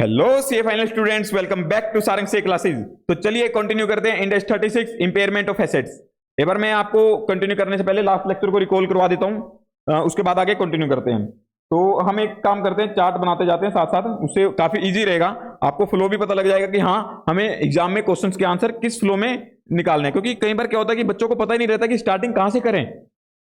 Hello CA final students, welcome back to Sarang से classes. तो चलिए कंटिन्यू करते हैं इंडेक्स 36 इंपेयरमेंट ऑफ एसेट्स। एक बार मैं आपको कंटिन्यू करने से पहले लास्ट लेक्चर को रिकॉल करवा देता हूं, उसके बाद आगे कंटिन्यू करते हैं। तो हम एक काम करते हैं, चार्ट बनाते जाते हैं साथ साथ, उससे काफी इजी रहेगा, आपको फ्लो भी पता लग जाएगा कि हाँ हमें एग्जाम में क्वेश्चंस के आंसर किस फ्लो में निकालने हैं। क्योंकि कई बार क्या होता है कि बच्चों को पता ही नहीं रहता कि स्टार्टिंग कहां से करें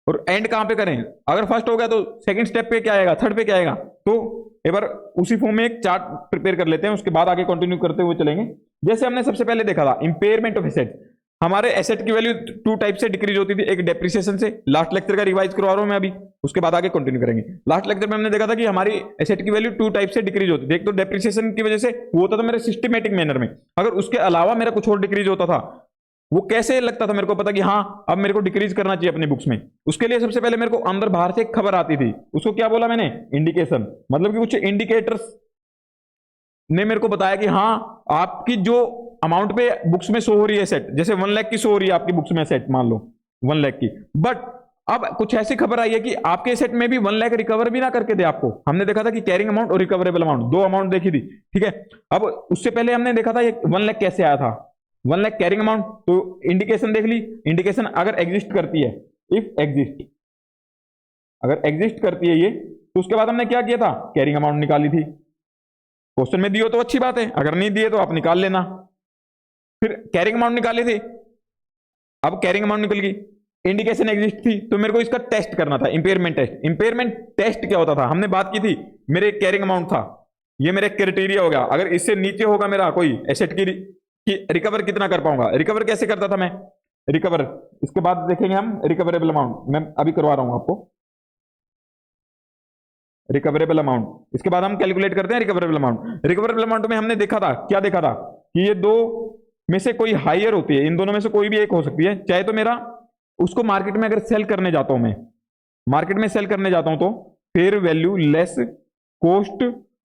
और एंड कहां पे करें। अगर फर्स्ट हो गया तो सेकंड स्टेप पे क्या आएगा, थर्ड पे क्या आएगा। तो एक बार उसी फॉर्म में एक चार्ट प्रिपेयर कर लेते हैं, उसके बाद आगे कंटिन्यू करते हुए चलेंगे। जैसे हमने सबसे पहले देखा था इंपेयरमेंट ऑफ एसेट, हमारे एसेट की वैल्यू टू टाइप से डिक्रीज होती थी। एक डेप्रिसिएशन से, लास्ट लेक्चर का रिवाइज करवा रहा हूं मैं अभी, उसके बाद आगे कंटिन्यू करेंगे। लास्ट लेक्चर में हमने देखा था कि हमारी एसेट की वैल्यू टू टाइप से डिक्रीज होती थी। एक तो डेप्रिसिएशन की वजह से वो होता था मेरे सिस्टमेटिक मैनर में, अगर उसके अलावा मेरा कुछ और डिक्रीज होता था वो कैसे लगता था मेरे को पता कि हाँ अब मेरे को डिक्रीज करना चाहिए अपनी बुक्स में। उसके लिए सबसे पहले मेरे को अंदर बाहर से एक खबर आती थी, उसको क्या बोला मैंने, इंडिकेशन। मतलब कि कुछ इंडिकेटर्स ने मेरे को बताया कि हाँ आपकी जो अमाउंट पे बुक्स में शो हो रही है सेट, जैसे 1 लाख की शो हो रही है आपकी बुक्स में सेट, मान लो 1 लाख की, बट अब कुछ ऐसी खबर आई है कि आपके सेट में भी 1 लाख रिकवर भी ना करके दे आपको। हमने देखा था कि कैरिंग अमाउंट और रिकवरेबल अमाउंट, दो अमाउंट देखी थी, ठीक है। अब उससे पहले हमने देखा था 1 लाख कैसे आया था, 1 लाख कैरिंग अमाउंट, तो इंडिकेशन देख ली। इंडिकेशन अगर एग्जिस्ट करती है, इफ एग्जिस्ट, अगर एग्जिस्ट करती है ये, तो उसके बाद हमने क्या किया था, कैरिंग अमाउंट निकाली थी। क्वेश्चन में दियो तो अच्छी बात है, अगर नहीं दिए तो आप निकाल लेना। फिर कैरिंग अमाउंट निकाली थी, अब कैरिंग अमाउंट निकल गई, इंडिकेशन एग्जिस्ट थी, तो मेरे को इसका टेस्ट करना था, इंपेयरमेंट टेस्ट। इंपेयरमेंट टेस्ट क्या होता था, हमने बात की थी, मेरे कैरिंग अमाउंट था, ये मेरे क्राइटेरिया हो गया, अगर इससे नीचे होगा मेरा कोई एसेट की कि रिकवर कितना कर पाऊंगा। रिकवर कैसे करता था मैं, रिकवर इसके बाद देखेंगे हम, रिकवरेबल अमाउंट मैं अभी करवा रहा हूं आपको, रिकवरेबल अमाउंट। इसके बाद हम कैलकुलेट करते हैं रिकवरेबल अमाउंट। रिकवरेबल अमाउंट में हमने देखा था, क्या देखा था कि ये दो में से कोई हायर होती है, इन दोनों में से कोई भी एक हो सकती है। चाहे तो मेरा उसको मार्केट में अगर सेल करने जाता हूं, मैं मार्केट में सेल करने जाता हूं तो fair value less cost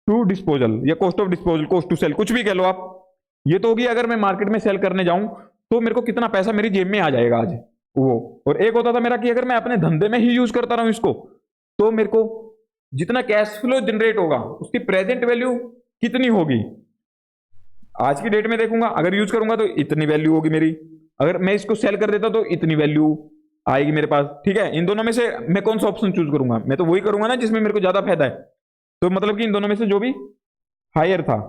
to disposal या cost of disposal, cost to sell, कुछ भी कह लो आप। ये तो होगी अगर मैं मार्केट में सेल करने जाऊं तो मेरे को कितना पैसा मेरी जेब में आ जाएगा आज वो। और एक होता था मेरा कि अगर मैं अपने धंधे में ही यूज करता रहूं इसको, तो मेरे को जितना कैश फ्लो जनरेट होगा उसकी प्रेजेंट वैल्यू कितनी होगी, आज की डेट में देखूंगा, अगर यूज करूंगा तो इतनी वैल्यू होगी मेरी, अगर मैं इसको सेल कर देता तो इतनी वैल्यू आएगी मेरे पास, ठीक है। इन दोनों में से मैं कौन सा ऑप्शन चूज करूंगा, मैं तो वही करूंगा ना जिसमें मेरे को ज्यादा फायदा है। तो मतलब कि इन दोनों में से जो भी हायर था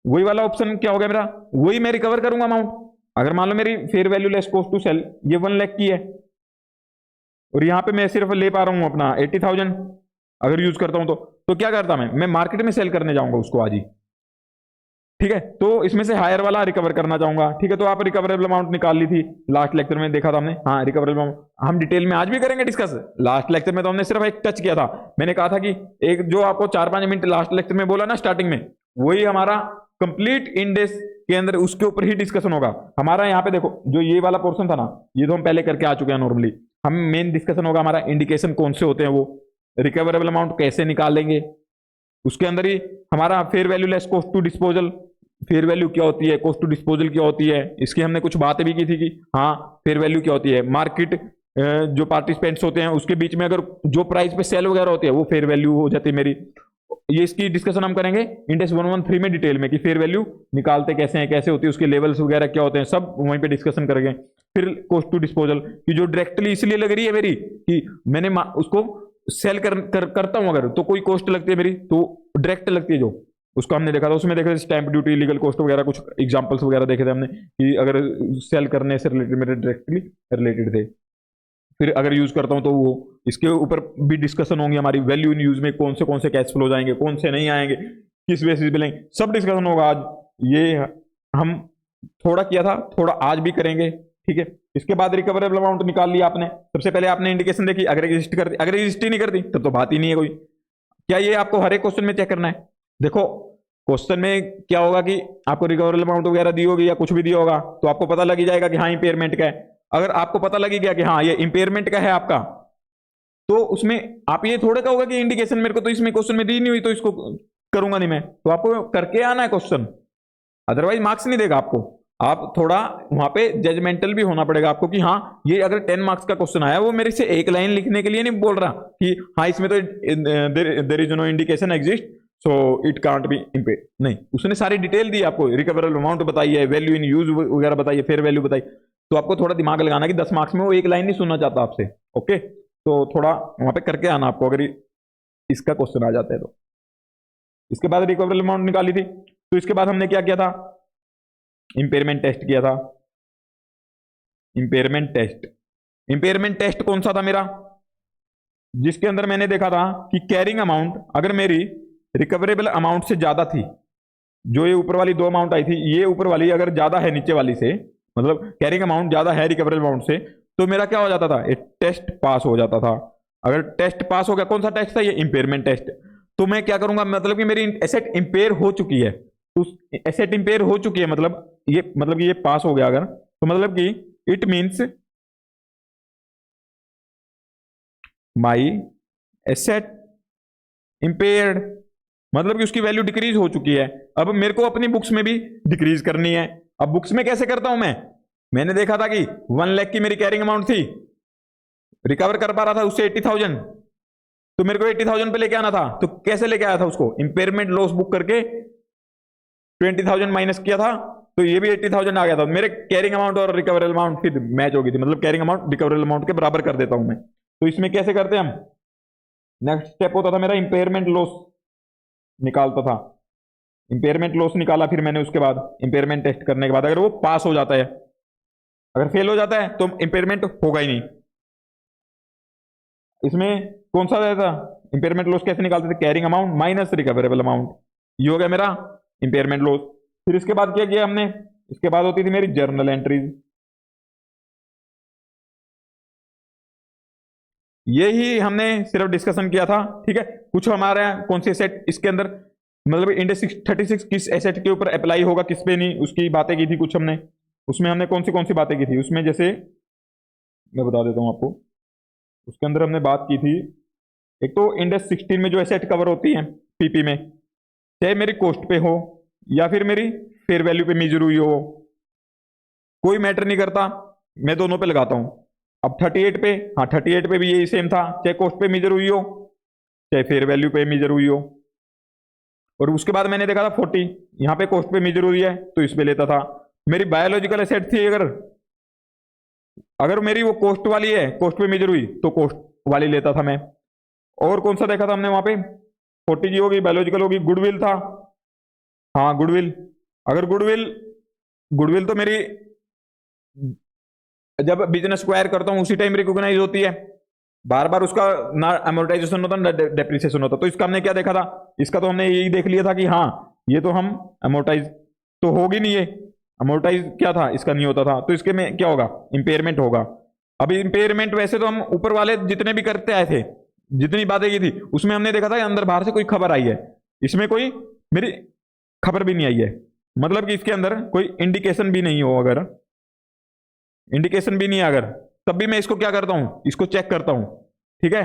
वही वाला ऑप्शन क्या हो गया मेरा, वही मैं रिकवर करूंगा अमाउंट। अगर मान लो मेरी fair value less cost to sell ये 1 लाख की है और यहां पे मैं सिर्फ ले पा रहा हूं अपना 80,000 अगर यूज करता हूं तो क्या करता मैं मार्केट में सेल करने जाऊंगा उसको आज ही, ठीक है। तो इसमें से हायर वाला रिकवर करना चाहूंगा, ठीक है। तो आप रिकवरेबल अमाउंट निकाल ली थी, लास्ट लेक्चर में देखा था हमने, हाँ रिकवरेबल अमाउंट हम डिटेल में आज भी करेंगे डिस्कस। लास्ट लेक्चर में तो हमने सिर्फ एक टच किया था, मैंने कहा था कि एक जो आपको 4-5 मिनट लास्ट लेक्चर में बोला ना स्टार्टिंग में, वही हमारा कंप्लीट इंडेक्स के अंदर उसके ऊपर ही डिस्कशन होगा हमारा। यहाँ पे देखो जो ये वाला पोर्शन था ना, ये तो हम पहले करके आ चुके हैं नॉर्मली। हम मेन डिस्कशन होगा हमारा इंडिकेशन कौन से होते हैं, वो रिकवरेबल अमाउंट कैसे निकालेंगे, उसके अंदर ही हमारा fair value less cost to disposal, fair value क्या होती है, कॉस्ट टू डिस्पोजल क्या होती है, इसकी हमने कुछ बातें भी की थी कि हाँ फेयर वैल्यू क्या होती है। मार्केट जो पार्टिसिपेंट्स होते हैं उसके बीच में अगर जो प्राइस पे सेल वगैरह होती है वो फेयर वैल्यू हो जाती है मेरी। ये इसकी डिस्कशन हम करेंगे इंडेक्स 113 में डिटेल में कि फेयर वैल्यू निकालते कैसे हैं, कैसे होती है, उसके लेवल्स वगैरह क्या होते हैं, सब वहीं पे डिस्कशन करेंगे। फिर कॉस्ट टू डिस्पोजल की जो डायरेक्टली इसलिए लग रही है मेरी कि मैंने उसको सेल करता हूं अगर, तो कोई कॉस्ट लगती है मेरी, तो डायरेक्ट लगती है जो, उसको हमने देखा था। उसमें देखा था स्टैंप ड्यूटी, लीगल कॉस्ट वगैरह, कुछ एग्जांपल्स वगैरह देखे थे हमने कि अगर सेल करने से रिलेटेड मेरे डायरेक्टली रिलेटेड थे। फिर अगर यूज करता हूं तो वो इसके ऊपर भी डिस्कशन होंगी हमारी, वैल्यू इन यूज में कौन से कैश फ्लो जाएंगे, कौन से नहीं आएंगे, किस बेसिस पे लेंगे, सब डिस्कशन होगा आज। ये हम थोड़ा किया था, थोड़ा आज भी करेंगे, ठीक है। इसके बाद रिकवरेबल अमाउंट निकाल लिया आपने, सबसे पहले आपने इंडिकेशन देखी, अगर एग्जिस्ट करती, अगर एग्जिस्ट ही नहीं करती तब तो बात ही नहीं है कोई। क्या ये आपको हर एक क्वेश्चन में चेक करना है? देखो क्वेश्चन में क्या होगा कि आपको रिकवरेबल अमाउंट वगैरह दी होगी या कुछ भी दिया होगा तो आपको पता लग ही जाएगा कि हाँ इंपेयरमेंट का है। अगर आपको पता लगी गया कि हाँ ये इंपेयरमेंट का है आपका, तो उसमें आप ये थोड़ा कहोगे कि इंडिकेशन मेरे को तो इसमें क्वेश्चन में दी नहीं हुई तो इसको करूंगा नहीं मैं, तो आपको करके आना है क्वेश्चन, अदरवाइज मार्क्स नहीं देगा आपको। आप थोड़ा वहां पे जजमेंटल भी होना पड़ेगा आपको कि हाँ ये अगर 10 मार्क्स का क्वेश्चन आया वो मेरे से एक लाइन लिखने के लिए नहीं बोल रहा कि हाँ इसमें तो there is no indication exist so it can't be impair. नहीं, उसने सारी डिटेल दी आपको, रिकवरेबल अमाउंट बताई है, वैल्यू इन यूज वगैरह बताइए, फेयर वैल्यू बताई। तो आपको थोड़ा दिमाग लगाना कि 10 मार्क्स में वो एक लाइन नहीं सुनना चाहता आपसे। ओके, तो थोड़ा वहां पे करके आना आपको, अगर इसका क्वेश्चन आ जाता है तो। इसके बाद रिकवरेबल अमाउंट निकाली थी, तो इसके बाद हमने क्या किया था, इंपेयरमेंट टेस्ट किया था। इंपेयरमेंट टेस्ट, इंपेयरमेंट टेस्ट कौन सा था मेरा, जिसके अंदर मैंने देखा था कि कैरिंग अमाउंट अगर मेरी रिकवरेबल अमाउंट से ज्यादा थी, जो ये ऊपर वाली दो अमाउंट आई थी, ये ऊपर वाली अगर ज्यादा है नीचे वाली से, मतलब कैरिंग अमाउंट ज्यादा है रिकवरेबल अमाउंट से, तो मेरा क्या हो जाता था, एक टेस्ट पास हो जाता था। अगर टेस्ट पास हो गया, कौन सा टेस्ट था, ये इंपेयरमेंट टेस्ट। तो मैं क्या करूंगा, मतलब कि मेरी एसेट इंपेयर हो चुकी है, तो एसेट इंपेयर हो चुकी है, मतलब कि ये पास हो गया अगर, तो मतलब कि it means my asset impaired, मतलब कि उसकी वैल्यू डिक्रीज हो चुकी है। अब मेरे को अपनी बुक्स में भी डिक्रीज करनी है। अब बुक्स में कैसे करता हूं मैं, मैंने देखा था कि 1 लाख की मेरी कैरिंग अमाउंट थी, रिकवर कर पा रहा था उससे 80,000, तो मेरे को 80,000 पे लेके आना था। तो कैसे लेके आया था उसको, इंपेयरमेंट लॉस बुक करके 20,000 माइनस किया था, तो ये भी 80,000 आ गया था। मेरे कैरिंग अमाउंट और रिकवरेबल अमाउंट फिर मैच हो गई थी, मतलब कैरिंग अमाउंट रिकवरेबल अमाउंट के बराबर कर देता हूं मैं। तो इसमें कैसे करते हैं हम, नेक्स्ट स्टेप होता था मेरा इंपेयरमेंट लॉस निकालता था। इंपेयरमेंट लॉस निकाला फिर मैंने, उसके बाद इंपेयरमेंट टेस्ट करने के बाद अगर वो पास हो जाता है, अगर फेल हो जाता है तो इंपेयरमेंट होगा ही नहीं। इसमें कौन सा था, इंपेयरमेंट लॉस कैसे निकालते थे, carrying amount minus recoverable amount, ये हो गया मेरा इंपेयरमेंट लॉस। फिर इसके बाद क्या किया हमने, इसके बाद होती थी मेरी जर्नल एंट्रीज। यही हमने सिर्फ डिस्कशन किया था, ठीक है। कुछ हमारे कौन से सेट इसके अंदर, मतलब इंडेक्स 36 किस एसेट के ऊपर अप्लाई होगा, किस पे नहीं, उसकी बातें की थी कुछ हमने। उसमें हमने कौन सी बातें की थी, उसमें जैसे मैं बता देता हूं आपको, उसके अंदर हमने बात की थी, एक तो इंडेक्स 16 में जो एसेट कवर होती है पीपी में, चाहे मेरी कॉस्ट पे हो या फिर मेरी फेयर वैल्यू पे मेजर हुई हो, कोई मैटर नहीं करता, मैं दोनों पे लगाता हूं। अब 38 पे, हाँ 38 पे भी यही सेम था, चाहे कॉस्ट पे मेजर हुई हो चाहे फेयर वैल्यू पे मेजर हुई हो। और उसके बाद मैंने देखा था 40, यहाँ पे कॉस्ट पे मेजर हुई है तो इस पे लेता था। मेरी बायोलॉजिकल एसेट थी, अगर अगर मेरी वो कॉस्ट वाली है, कॉस्ट पे मेजर हुई तो कॉस्ट वाली लेता था मैं। और कौन सा देखा था हमने वहां पे, 40 जी होगी, बायोलॉजिकल होगी, गुडविल था, हाँ गुडविल। अगर गुडविल, गुडविल तो मेरी जब बिजनेस एक्वायर करता हूं उसी टाइम रिकॉग्नाइज होती है, बार बार उसका ना अमोर्टाइजेशन होता ना डेप्रिसिएशन होता। तो इसका हमने क्या देखा था, इसका तो हमने यही देख लिया था कि हाँ ये तो हम अमोर्टाइज तो होगी नहीं, ये अमोर्टाइज क्या था इसका नहीं होता था, तो इसके में क्या होगा, इंपेयरमेंट होगा। अभी इंपेयरमेंट वैसे तो हम ऊपर वाले जितने भी करते आए थे, जितनी बातें की थी उसमें हमने देखा था कि अंदर बाहर से कोई खबर आई है, इसमें कोई मेरी खबर भी नहीं आई है, मतलब कि इसके अंदर कोई इंडिकेशन भी नहीं हो, अगर इंडिकेशन भी नहीं है अगर, तब भी मैं इसको क्या करता हूं, इसको चेक करता हूं, ठीक है।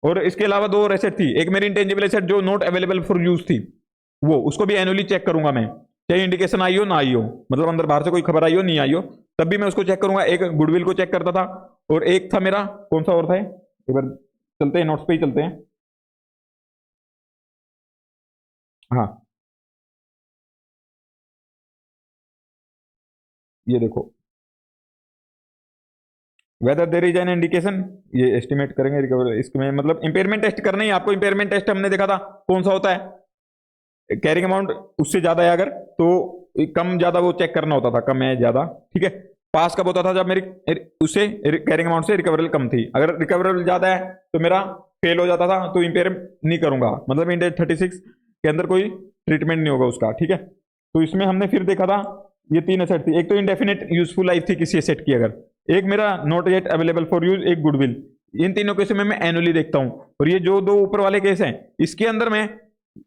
और इसके अलावा दो और एसेट थी, एक मेरी इंटेंजिबल एसेट जो नॉट अवेलेबल फॉर यूज थी, वो उसको भी एनुअली चेक करूंगा मैं, चाहे इंडिकेशन आई हो ना आई हो, मतलब अंदर बाहर से कोई खबर आई हो नहीं आई हो, तब भी मैं उसको चेक करूंगा। एक गुडविल को चेक करता था, और एक था मेरा कौन सा और था, एक बार चलते हैं नोट्स पे ही चलते हैं, हाँ ये देखो, whether there is an indication, ये एस्टिमेट करेंगे रिकवर, इसमें मतलब इंपेयरमेंट टेस्ट करना ही आपको। इंपेयरमेंट टेस्ट हमने देखा था कौन सा होता है, कैरिंग अमाउंट उससे ज्यादा है अगर, तो कम ज्यादा वो चेक करना होता था, कम है ज्यादा, ठीक है। पास कब होता था, जब मेरी उससे कैरिंग अमाउंट से रिकवरेबल कम थी, अगर रिकवरेबल ज्यादा है तो मेरा फेल हो जाता था, तो इंपेयर नहीं करूंगा, मतलब इंडेक्स 36 के अंदर कोई ट्रीटमेंट नहीं होगा उसका, ठीक है। तो इसमें हमने फिर देखा था ये तीन एसेट थी, एक तो इंडेफिनेट यूजफुल लाइफ थी किसी एसेट की अगर, एक मेरा not yet available for use, एक गुडविल। इन तीनों केस में मैं एनुअली देखता हूं, और ये जो दो ऊपर वाले केस हैं इसके अंदर मैं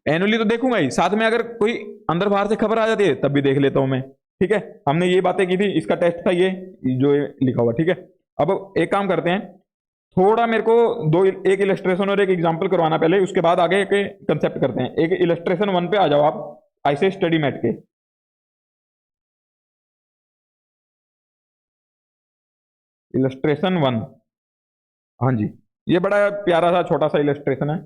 एनुअली तो देखूंगा ही, साथ में अगर कोई अंदर बाहर से खबर आ जाती है तब भी देख लेता हूं मैं, ठीक है। हमने ये बातें की थी, इसका टेस्ट था ये जो ये लिखा हुआ, ठीक है। अब एक काम करते हैं, थोड़ा मेरे को दो एक इलस्ट्रेशन और एक एग्जांपल करवाना पहले, उसके बाद आगे के कंसेप्ट करते हैं। एक इलस्ट्रेशन 1 पे आ जाओ आप, ऐसे स्टडी मैट के, इलस्ट्रेशन 1, हाँ जी, ये बड़ा प्यारा सा छोटा सा इलस्ट्रेशन है।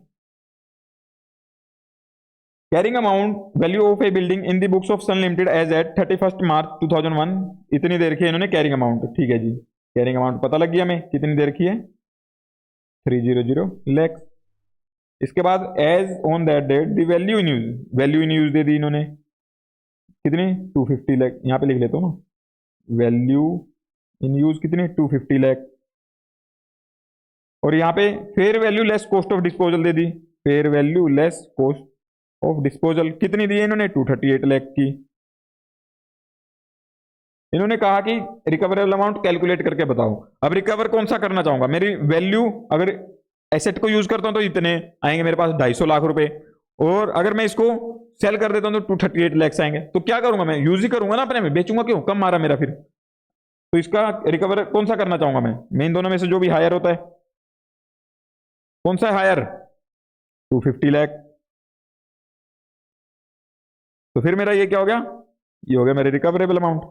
Carrying amount value of a building in the books of Sun Limited as at 31 March 2001। इतनी देर की इन्होंने कैरिंग अमाउंट, ठीक है जी, कैरिंग अमाउंट पता लग गया हमें कितनी देर की है, 300 लैक्स। इसके बाद as on that date the value in use, value in use दे दी इन्होंने कितनी, 250 लाख, यहाँ पे लिख लेता हूँ ना, वैल्यू इन यूज कितनी, 250 लाख। और यहाँ पे fair value less cost of disposal they the, fair value less cost of disposal कितनी दी है इन्होंने, 238 लाख की। इन्होंने कहा कि रिकवरेबल अमाउंट कैलकुलेट करके बताओ। अब रिकवर कौन सा करना चाहूंगा, मेरी वैल्यू अगर एसेट को यूज करता हूं तो इतने आएंगे मेरे पास 250 लाख रुपए, और अगर मैं इसको सेल कर देता हूं तो 238 लाख आएंगे। तो क्या करूंगा, मैं यूज ही करूंगा ना अपने में, बेचूंगा क्यों, कम मारा मेरा फिर। तो इसका रिकवर कौन सा करना चाहूंगा मैं इन दोनों में से जो भी हायर होता है, कौन सा हायर, 250 लाख। तो फिर मेरा ये क्या हो गया, ये हो गया मेरे रिकवरेबल अमाउंट,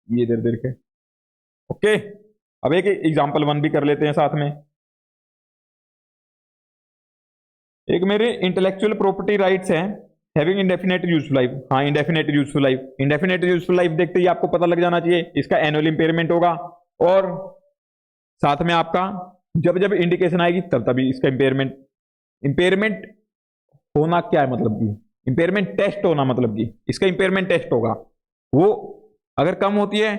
ये देर देर के। ओके, अब एक एग्जांपल 1 भी कर लेते हैं साथ में। एक मेरे इंटेलेक्चुअल प्रॉपर्टी राइट्स हैं हैविंग इंडेफिनेट यूजफुल लाइफ। हाँ, indefinite useful life, indefinite useful life देखते ही आपको पता लग जाना चाहिए इसका एनुअल इंपेयरमेंट होगा, और साथ में आपका जब जब इंडिकेशन आएगी तब तभी इसका इंपेयरमेंट, इंपेयरमेंट होना क्या है मतलब कि इंपेयरमेंट टेस्ट होना, मतलब कि इसका इंपेयरमेंट टेस्ट होगा, वो अगर कम होती है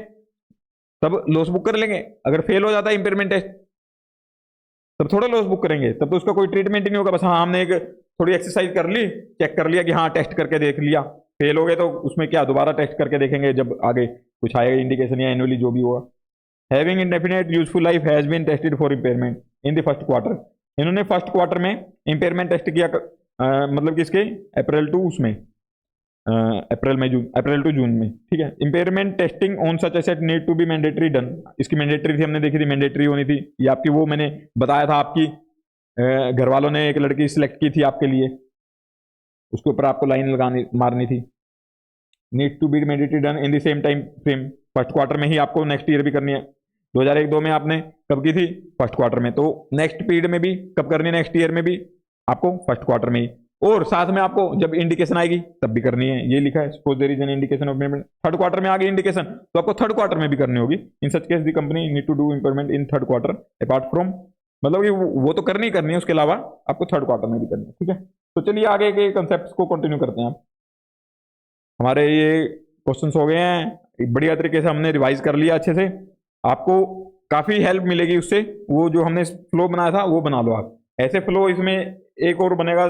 तब लॉस बुक कर लेंगे, अगर फेल हो जाता है इंपेयरमेंट टेस्ट तब थोड़ा लॉस बुक करेंगे, तब तो उसका कोई ट्रीटमेंट ही नहीं होगा। बस हाँ, हमने एक थोड़ी एक्सरसाइज कर ली, चेक कर लिया कि हाँ टेस्ट करके देख लिया, फेल हो गए तो उसमें क्या दोबारा टेस्ट करके देखेंगे जब आगे कुछ आएगा इंडिकेशन या एनुअली जो भी हुआ। Having indefinite useful life has been tested for impairment in the first quarter. इन्होंने फर्स्ट क्वार्टर में इंपेयरमेंट टेस्ट किया, मतलब कि इसके अप्रैल टू उसमें अप्रैल में जून, अप्रैल टू जून में, ठीक है। Impairment testing on such asset need to be mandatory done, इसकी मैंडेटरी थी, हमने देखी थी मैंडेटरी होनी थी, ये आपकी वो मैंने बताया था, आपकी घर वालों ने एक लड़की सिलेक्ट की थी आपके लिए, उसके ऊपर आपको लाइन लगानी मारनी थी। Need to be mandatory done in the same time frame, first quarter में ही आपको नेक्स्ट ईयर भी करनी है। 2001-2 में आपने कब की थी, फर्स्ट क्वार्टर में, तो नेक्स्ट पीरियड में भी कब करनी है, नेक्स्ट ईयर में भी आपको फर्स्ट क्वार्टर में ही, और साथ में आपको जब इंडिकेशन आएगी तब भी करनी है, ये लिखा है suppose there is an indication of payment, third quarter में आ गई इंडिकेशन तो आपको थर्ड क्वार्टर में भी करनी होगी। In such case the company need to do impairment in third quarter apart from, मतलब कि वो तो करनी है, उसके अलावा आपको थर्ड क्वार्टर में भी करनी है, ठीक है। तो चलिए आगे के कंसेप्ट को कंटिन्यू करते हैं। हमारे ये क्वेश्चन हो गए हैं, बढ़िया तरीके से हमने रिवाइज कर लिया अच्छे से, आपको काफी हेल्प मिलेगी उससे, वो जो हमने फ्लो बनाया था वो बना लो आप, ऐसे फ्लो इसमें एक और बनेगा,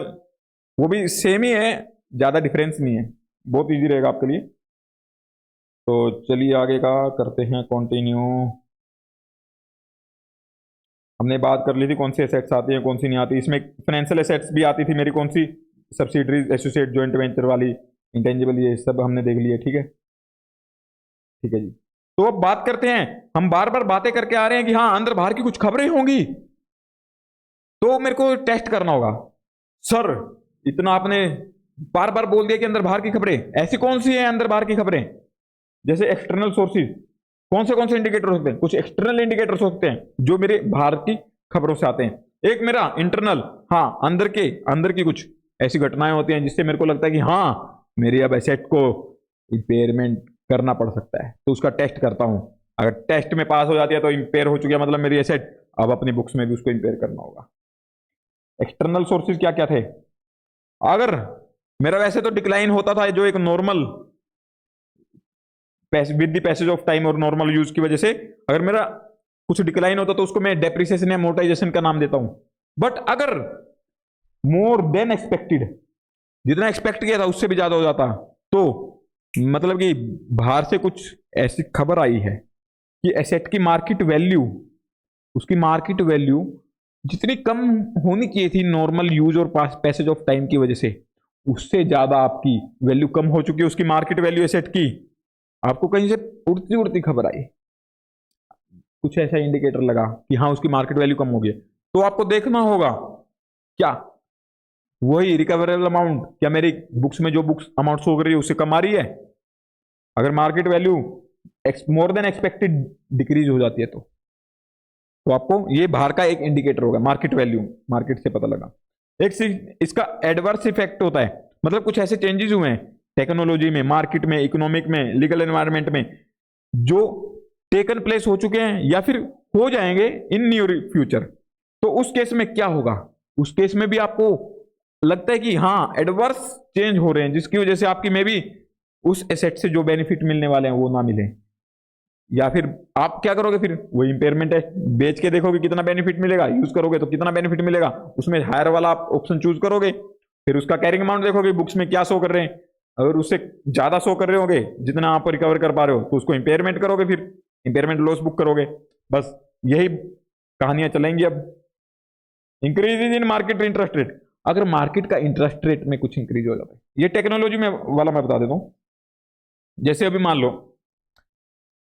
वो भी सेम ही है, ज्यादा डिफरेंस नहीं है, बहुत इजी रहेगा आपके लिए। तो चलिए आगे का करते हैं कंटिन्यू। हमने बात कर ली थी कौन सी एसेट्स आती हैं कौन सी नहीं आती, इसमें फाइनेंशियल एसेट्स भी आती थी मेरी, कौन सी, सब्सिडरीज, एसोसिएट, जॉइंट वेंचर वाली, इंटेंजिबल, ये सब हमने देख लिया, ठीक है, ठीक है जी। तो अब बात करते हैं, हम बार बार बातें करके आ रहे हैं कि हाँ अंदर बाहर की कुछ खबरें होंगी तो मेरे को टेस्ट करना होगा। सर इतना आपने बार बार बोल दिया कि अंदर बाहर की खबरें, ऐसी कौन सी है अंदर बाहर की खबरें, जैसे एक्सटर्नल सोर्सेज, कौन से इंडिकेटर हो सकते हैं, कुछ एक्सटर्नल इंडिकेटर्स हो सकते हैं जो मेरे बाहर की खबरों से आते हैं। एक मेरा इंटरनल, हाँ अंदर की कुछ ऐसी घटनाएं होती हैं जिससे मेरे को लगता है कि हाँ मेरी अब एसेट को इंपेयरमेंट करना पड़ सकता है, तो उसका टेस्ट करता हूं, अगर टेस्ट में पास हो जाती है तो इंपेयर हो चुकी है, मतलब मेरी एसेट, अब अपनी बुक्स में भी उसको इंपेयर करना होगा। एक्सटर्नल सोर्सेज क्या क्या थे, अगर मेरा वैसे तो डिक्लाइन होता था जो एक normal with the passage of time और नॉर्मल यूज की वजह से अगर मेरा कुछ डिक्लाइन होता तो उसको मैं डेप्रिसिएशन या मोर्टाइजेशन का नाम देता हूं। बट अगर मोर देन एक्सपेक्टेड, जितना एक्सपेक्ट किया था उससे भी ज्यादा हो जाता, तो मतलब कि बाहर से कुछ ऐसी खबर आई है कि एसेट की मार्केट वैल्यू, उसकी मार्केट वैल्यू जितनी कम होनी चाहिए थी नॉर्मल यूज और पैसेज ऑफ टाइम की वजह से, उससे ज्यादा आपकी वैल्यू कम हो चुकी है, उसकी मार्केट वैल्यू एसेट की, आपको कहीं से उड़ती उड़ती खबर आई, कुछ ऐसा इंडिकेटर लगा कि हाँ उसकी मार्केट वैल्यू कम हो गई, तो आपको देखना होगा क्या वही रिकवरेबल अमाउंट, क्या मेरी बुक्स में जो बुक्स अमाउंट शो कर रही है उससे कम आ रही है। अगर market value more than expected decrease हो जाती है तो आपको ये बाहर का एक इंडिकेटर होगा, मार्केट वैल्यू, मार्केट से पता लगा। इसका एडवर्स इफेक्ट होता है, मतलब कुछ ऐसे चेंजेस हुए हैं टेक्नोलॉजी में, मार्केट में, इकोनॉमिक में, लीगल एनवायरनमेंट में, जो टेकन प्लेस हो चुके हैं या फिर हो जाएंगे इन नियर फ्यूचर। तो उस केस में क्या होगा, उस केस में भी आपको लगता है कि हाँ एडवर्स चेंज हो रहे हैं, जिसकी वजह से आपकी मे बी उस एसेट से जो बेनिफिट मिलने वाले हैं वो ना मिले, या फिर आप क्या करोगे, फिर वो इंपेयरमेंट टेस्ट बेच के देखोगे कितना बेनिफिट मिलेगा, यूज करोगे तो कितना बेनिफिट मिलेगा, उसमें हायर वाला आप ऑप्शन चूज करोगे, फिर उसका कैरिंग अमाउंट देखोगे बुक्स में क्या शो कर रहे हैं, अगर उससे ज्यादा शो कर रहे होगे जितना आप रिकवर कर पा रहे हो तो उसको इंपेयरमेंट करोगे, फिर इंपेयरमेंट लॉस बुक करोगे। बस यही कहानियां चलेंगी। अब increase in market interest rate, अगर मार्केट का इंटरेस्ट रेट में कुछ इंक्रीज हो जाता है, ये टेक्नोलॉजी में वाला मैं बता देता हूं। जैसे अभी मान लो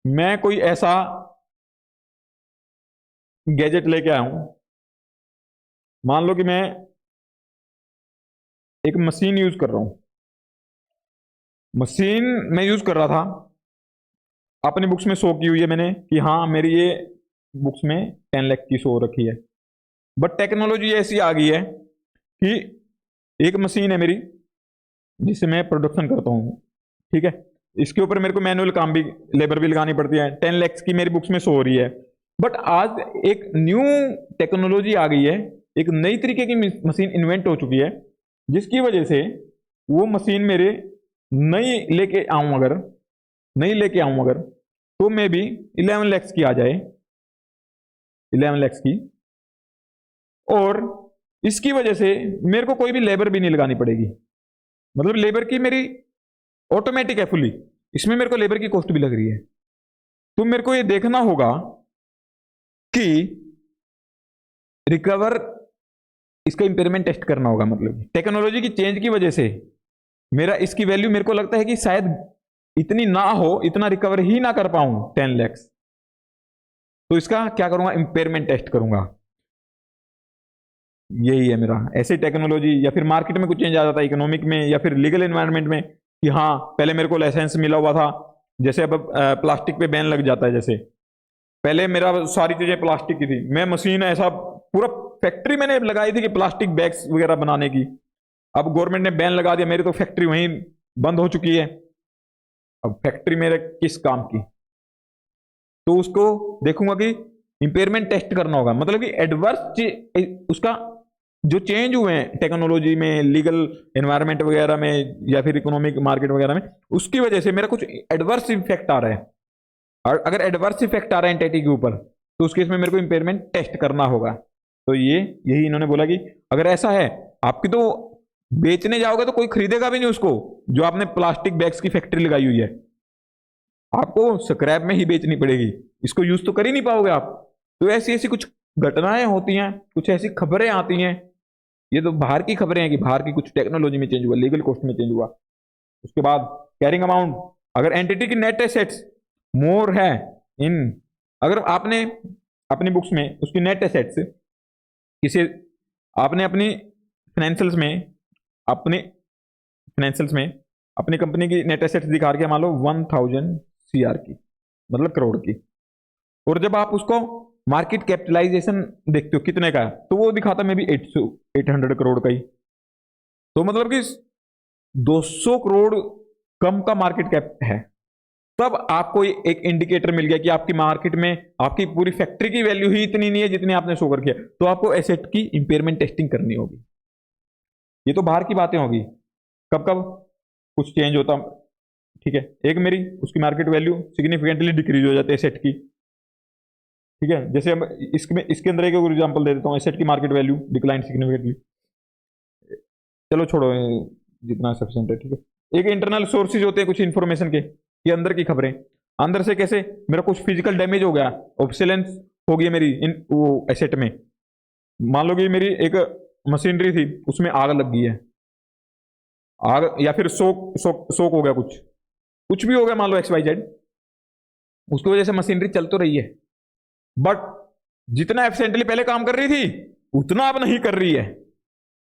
मैं कोई ऐसा गैजेट लेके आया हूं, मान लो कि मैं एक मशीन यूज कर रहा हूं, मशीन मैं यूज कर रहा था, अपनी बुक्स में शो की हुई है मैंने कि हाँ मेरी ये बुक्स में 10 लाख की शो रखी है, बट टेक्नोलॉजी ऐसी आ गई है कि एक मशीन है मेरी जिससे मैं प्रोडक्शन करता हूँ, ठीक है, इसके ऊपर मेरे को मैनुअल काम भी, लेबर भी लगानी पड़ती है, 10 लाख की मेरी बुक्स में शो हो रही है, बट आज एक न्यू टेक्नोलॉजी आ गई है, एक नई तरीके की मशीन इन्वेंट हो चुकी है, जिसकी वजह से वो मशीन मेरे नई लेके आऊं अगर तो मे भी 11 लाख की आ जाए, 11 लाख की, और इसकी वजह से मेरे को कोई भी लेबर भी नहीं लगानी पड़ेगी, मतलब लेबर की मेरी ऑटोमेटिक है फुली, इसमें मेरे को लेबर की कॉस्ट भी लग रही है। तो मेरे को ये देखना होगा कि रिकवर, इसका इंपेयरमेंट टेस्ट करना होगा, मतलब टेक्नोलॉजी की चेंज की वजह से मेरा इसकी वैल्यू मेरे को लगता है कि शायद इतनी ना हो, इतना रिकवर ही ना कर पाऊं 10 लाख, तो इसका क्या करूंगा, इंपेयरमेंट टेस्ट करूंगा। यही है मेरा, ऐसे टेक्नोलॉजी या फिर मार्केट में कुछ चेंज आ जाता है, इकोनॉमिक में या फिर लीगल एनवायरनमेंट में, कि हाँ पहले मेरे को लाइसेंस मिला हुआ था, जैसे अब प्लास्टिक पे बैन लग जाता है, जैसे पहले मेरा सारी चीजें प्लास्टिक की थी, मैं मशीन ऐसा पूरा फैक्ट्री मैंने लगाई थी कि प्लास्टिक बैग्स वगैरह बनाने की, अब गवर्नमेंट ने बैन लगा दिया, मेरी तो फैक्ट्री वहीं बंद हो चुकी है, अब फैक्ट्री मेरे किस काम की, तो उसको देखूंगा कि इंपेयरमेंट टेस्ट करना होगा, मतलब कि एडवर्स उसका जो चेंज हुए हैं टेक्नोलॉजी में, लीगल एनवायरनमेंट वगैरह में या फिर इकोनॉमिक मार्केट वगैरह में, उसकी वजह से मेरा कुछ एडवर्स इफेक्ट आ रहा है, और अगर एडवर्स इफेक्ट आ रहा है एंटिटी के ऊपर तो उस केस में मेरे को इंपेयरमेंट टेस्ट करना होगा। तो यही इन्होंने बोला कि अगर ऐसा है, आपकी तो बेचने जाओगे तो कोई खरीदेगा भी नहीं उसको, जो आपने प्लास्टिक बैग्स की फैक्ट्री लगाई हुई है, आपको स्क्रैप में ही बेचनी पड़ेगी, इसको यूज तो कर ही नहीं पाओगे आप। तो ऐसी ऐसी कुछ घटनाएं होती हैं, कुछ ऐसी खबरें आती हैं, ये तो बाहर की खबरें हैं कि बाहर की कुछ टेक्नोलॉजी में चेंज हुआ, लीगल कॉस्ट में चेंज हुआ। उसके बाद कैरिंग अमाउंट, अगर एंटिटी की नेट एसेट्स मोर है इन, अगर आपने अपनी बुक्स में उसकी नेट एसेट्स किसी, आपने अपनी फाइनेंशियल्स में अपनी कंपनी की नेट एसेट्स दिखा के मान लो 1000 CR की, मतलब करोड़ की, और जब आप उसको मार्केट कैपिटलाइजेशन देखते हो कितने का है, तो वो दिखाता मे भी 800 करोड़ का ही, तो मतलब कि 200 करोड़ कम का मार्केट कैप है, तब आपको एक इंडिकेटर मिल गया कि आपकी मार्केट में आपकी पूरी फैक्ट्री की वैल्यू ही इतनी नहीं है जितनी आपने शो कर किया, तो आपको एसेट की इंपेयरमेंट टेस्टिंग करनी होगी। ये तो बाहर की बातें होगी, कब कब कुछ चेंज होता, ठीक है, एक मेरी उसकी मार्केट वैल्यू सिग्निफिकेंटली डिक्रीज हो जाती है एसेट की, ठीक है, जैसे हम इसके अंदर एक एग्जांपल दे देता हूँ, एसेट की मार्केट वैल्यू डिक्लाइन सिग्निफिकेंटली, चलो छोड़ो जितना सफिशिएंट है, ठीक है। एक इंटरनल सोर्सेज होते हैं कुछ इंफॉर्मेशन के, ये अंदर की खबरें, अंदर से कैसे मेरा कुछ फिजिकल डैमेज हो गया, ऑब्सोलेंस हो गई मेरी इन वो एसेट में, मान लो कि मेरी एक मशीनरी थी उसमें आग लग गई है, आग या फिर सोक हो गया, कुछ भी हो गया, मान लो XYZ, उसकी वजह से मशीनरी चल तो रही है, बट जितना एफिशिएंटली पहले काम कर रही थी उतना अब नहीं कर रही है।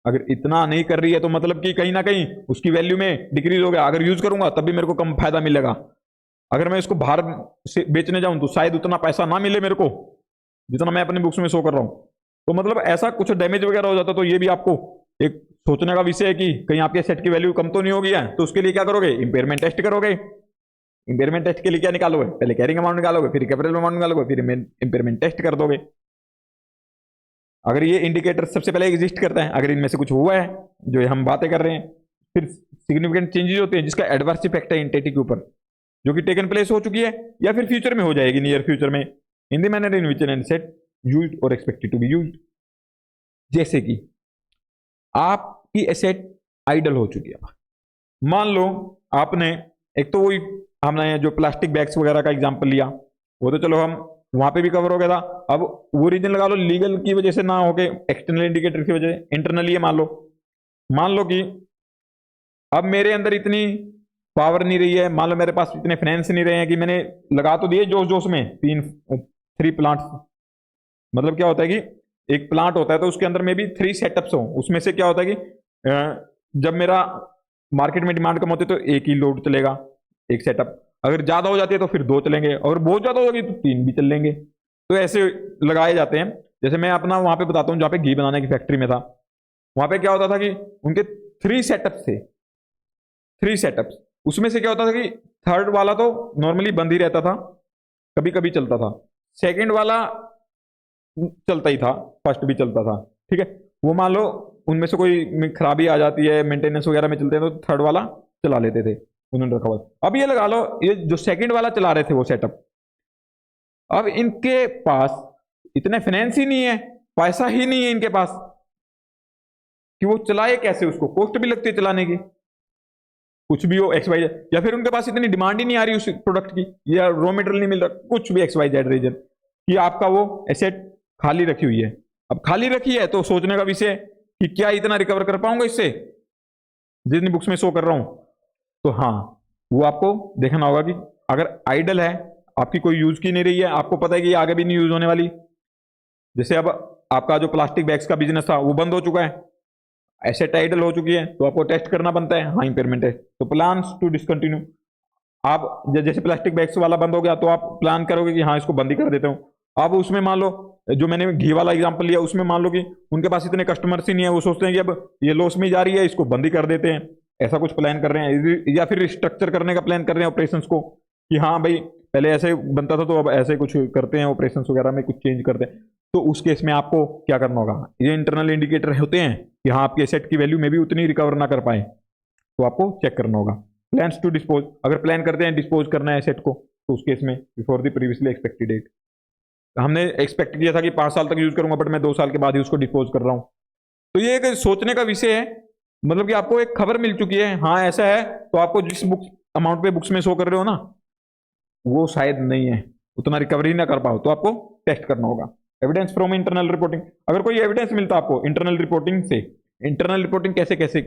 अगर इतना नहीं कर रही है तो मतलब कि कहीं ना कहीं उसकी वैल्यू में डिक्रीज हो गया, अगर यूज करूंगा तब भी मेरे को कम फायदा मिलेगा, अगर मैं इसको बाहर से बेचने जाऊं तो शायद उतना पैसा ना मिले मेरे को जितना मैं अपने बुक्स में शो कर रहा हूं, तो मतलब ऐसा कुछ डैमेज वगैरह हो जाता, तो ये भी आपको एक सोचने का विषय है कि कहीं आपके एसेट की वैल्यू कम तो नहीं होगी है, तो उसके लिए क्या करोगे, इंपेयरमेंट टेस्ट करोगे। इंपेयरमेंट टेस्ट के लिए क्या निकालोगे, पहले कैरिंग अमाउंट निकालोगे, फिर रिकवरेबल अमाउंट निकालोगे, फिर इंपेयरमेंट टेस्ट कर दोगे। अगर ये इंडिकेटर सबसे पहले एग्जिस्ट करता है, अगर इनमें से कुछ हुआ है जो हम बातें कर रहे हैं, फिर सिग्निफिकेंट चेंजेस होते हैं जिसका एडवर्स इफेक्ट है एंटिटी के ऊपर, जो कि टेकन प्लेस हो चुकी है या फिर फ्यूचर में हो जाएगी, नियर फ्यूचर में, in the manner in which an asset used और एक्सपेक्टेड टू बी यूज्ड। जैसे कि आपकी एसेट आइडल हो चुकी है, मान लो आपने, एक तो वही हमने जो प्लास्टिक बैग्स वगैरह का एग्जांपल लिया, वो तो चलो हम वहां पे भी कवर हो गया था। अब वो रीजन लगा लो लीगल की वजह से ना हो के एक्सटर्नल इंडिकेटर की वजह से इंटरनली है, मान लो कि अब मेरे अंदर इतनी पावर नहीं रही है, मान लो मेरे पास इतने फाइनेंस नहीं रहे हैं कि मैंने लगा तो दिए जोश जोश में 3 प्लांट्स। मतलब क्या होता है कि एक प्लांट होता है तो उसके अंदर में भी 3 सेटअप्स हो, उसमें से क्या होता है कि जब मेरा मार्केट में डिमांड कम होती है तो एक ही लोड चलेगा, एक सेटअप, अगर ज्यादा हो जाती है तो फिर 2 चलेंगे, और बहुत ज्यादा हो जाएगी तो 3 भी चल लेंगे। तो ऐसे लगाए जाते हैं। जैसे मैं अपना वहां पे बताता हूँ, जहाँ पे घी बनाने की फैक्ट्री में था, वहां पे क्या होता था कि उनके 3 सेटअप थे, 3 सेटअप्स। उसमें से क्या होता था कि थर्ड वाला तो नॉर्मली बंद ही रहता था, कभी कभी चलता था, सेकंड वाला चलता ही था, फर्स्ट भी चलता था, ठीक है। वो मान लो उनमें से कोई खराबी आ जाती है, मेंटेनेंस वगैरह में चलते हैं तो थर्ड वाला चला लेते थे, उन्होंने रखा हुआ। अब ये लगा लो ये जो सेकंड वाला चला रहे थे वो सेटअप, अब इनके पास इतने फाइनेंस ही नहीं है, पैसा ही नहीं है इनके पास कि वो चलाए कैसे, उसको कॉस्ट भी लगती है चलाने की, कुछ भी हो एक्स वाई जेड, या फिर उनके पास इतनी डिमांड ही नहीं आ रही उस प्रोडक्ट की, या रॉ मटेरियल नहीं मिल रहा, कुछ भी एक्स वाई जेड रीजन कि आपका वो एसेट खाली रखी हुई है। अब खाली रखी है तो सोचने का विषय कि क्या इतना रिकवर कर पाऊंगा इससे, जितनी बुक्स में शो कर रहा हूं। तो हाँ, वो आपको देखना होगा कि अगर आइडल है, आपकी कोई यूज की नहीं रही है, आपको पता है कि ये आगे भी नहीं यूज होने वाली, जैसे अब आपका जो प्लास्टिक बैग्स का बिजनेस था वो बंद हो चुका है, एसेट आइडल हो चुकी है, तो आपको टेस्ट करना बनता है, हाँ इंपेयरमेंट है, तो प्लान्स टू डिसकंटिन्यू। आप जैसे प्लास्टिक बैग्स वाला बंद हो गया तो आप प्लान करोगे कि हाँ इसको बंद ही कर देता हूँ। अब उसमें मान लो जो मैंने घी वाला एग्जांपल लिया, उसमें मान लो कि उनके पास इतने कस्टमर्स ही नहीं है, वो सोचते हैं कि अब ये लॉस में जा रही है, इसको बंद ही कर देते हैं, ऐसा कुछ प्लान कर रहे हैं, या फिर रिस्ट्रक्चर करने का प्लान कर रहे हैं ऑपरेशंस को, कि हाँ भाई पहले ऐसे बनता था तो अब ऐसे कुछ करते हैं, ऑपरेशंस वगैरह में कुछ चेंज करते हैं। तो उस केस में आपको क्या करना होगा, ये इंटरनल इंडिकेटर होते हैं कि हाँ आपके एसेट की वैल्यू में भी उतनी रिकवर ना कर पाए, तो आपको चेक करना होगा। प्लान्स टू डिस्पोज, अगर प्लान करते हैं डिस्पोज करना है एसेट को, तो उस केस में before the previously expected date, हमने एक्सपेक्ट किया था कि 5 साल तक यूज करूंगा, बट मैं 2 साल के बाद ही उसको डिस्पोज कर रहा हूं। तो ये एक सोचने का विषय है, मतलब कि आपको एक खबर मिल चुकी है, हाँ ऐसा है, तो आपको जिस बुक अमाउंट पे बुक्स में शो कर रहे हो ना, वो शायद नहीं है, उतना रिकवरी ना कर पाओ, तो आपको टेस्ट करना होगा। एविडेंस फ्रॉम इंटरनल रिपोर्टिंग, अगर कोई एविडेंस मिलता है आपको इंटरनल रिपोर्टिंग से, इंटरनल रिपोर्टिंग कैसे कैसे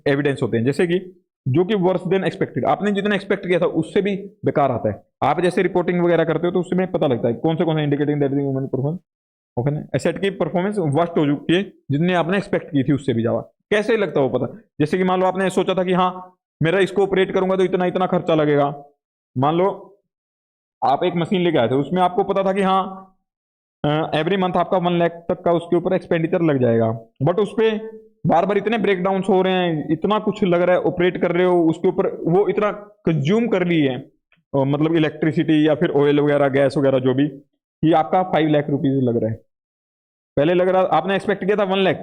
एविडेंस होते हैं, जैसे कि जो कि वर्स देन एक्सपेक्टेड, आपने जितना एक्सपेक्ट किया था उससे भी बेकार आता है। आप जैसे रिपोर्टिंग वगैरह करते हो तो उसमें पता लगता है कौन से indicating that human performance, okay ना, एसेट की परफॉर्मेंस वर्स्ट हो चुकी है जितने आपने एक्सपेक्ट की थी उससे भी ज्यादा। कैसे लगता है वो पता, जैसे कि मान लो आपने सोचा था कि हाँ मेरा इसको ऑपरेट करूंगा तो इतना इतना खर्चा लगेगा, मान लो आप एक मशीन लेके आए थे, उसमें आपको पता था कि हाँ एवरी मंथ आपका 1 लाख तक का उसके ऊपर एक्सपेंडिचर लग जाएगा, बट उस पर बार बार इतने ब्रेकडाउन हो रहे हैं, इतना कुछ लग रहा है, ऑपरेट कर रहे हो उसके ऊपर, वो इतना कंज्यूम कर ली है, मतलब इलेक्ट्रिसिटी या फिर ऑयल वगैरह गैस वगैरह जो भी, कि आपका 5 लाख रुपीज लग रहा है। पहले लग रहा आपने एक्सपेक्ट किया था 1 लाख,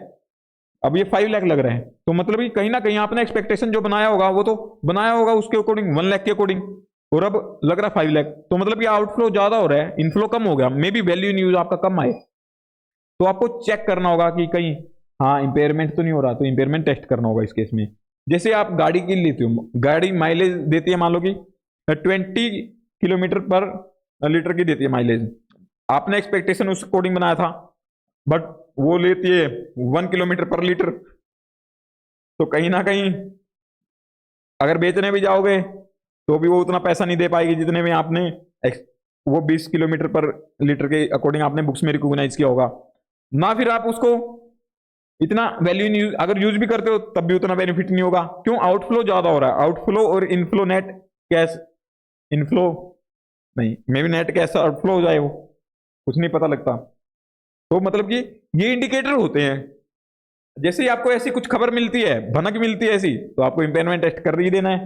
अब ये 5 लाख लग रहे हैं, तो मतलब कि कहीं ना कहीं आपने एक्सपेक्टेशन जो बनाया होगा वो तो बनाया होगा उसके अकॉर्डिंग 1 लाख के अकॉर्डिंग, और अब लग रहा है 5 लाख, तो मतलब कि आउटफ्लो ज्यादा हो रहा है, इनफ्लो कम हो गया, may be value in use आपका कम आए। तो आपको चेक करना होगा कि कहीं हाँ इंपेयरमेंट तो नहीं हो रहा, तो इंपेयरमेंट टेस्ट करना होगा इस केस में। जैसे आप गाड़ी की लेते हो, गाड़ी माइलेज देती है मान लो कि 20 किलोमीटर पर लीटर की देती है माइलेज, आपने एक्सपेक्टेशन उस अकॉर्डिंग बनाया था, बट वो लेती है 1 किलोमीटर पर लीटर, तो कहीं ना कहीं अगर बेचने भी जाओगे तो भी वो उतना पैसा नहीं दे पाएगी जितने में आपने वो 20 किलोमीटर पर लीटर के अकॉर्डिंग आपने बुक्स में रिकॉग्नाइज किया होगा ना, फिर आप उसको इतना वैल्यू नहीं अगर यूज भी करते हो तब भी उतना बेनिफिट नहीं होगा, क्यों, आउटफ्लो ज्यादा हो रहा है, आउटफ्लो और इनफ्लो नेट कैश, इनफ्लो नहीं, may be net cash outflow हो जाए, वो कुछ नहीं पता लगता। तो मतलब कि ये इंडिकेटर होते हैं जैसे ही आपको ऐसी कुछ खबर मिलती है, भनक मिलती है ऐसी, तो आपको इंपेयरमेंट टेस्ट कर ही देना है।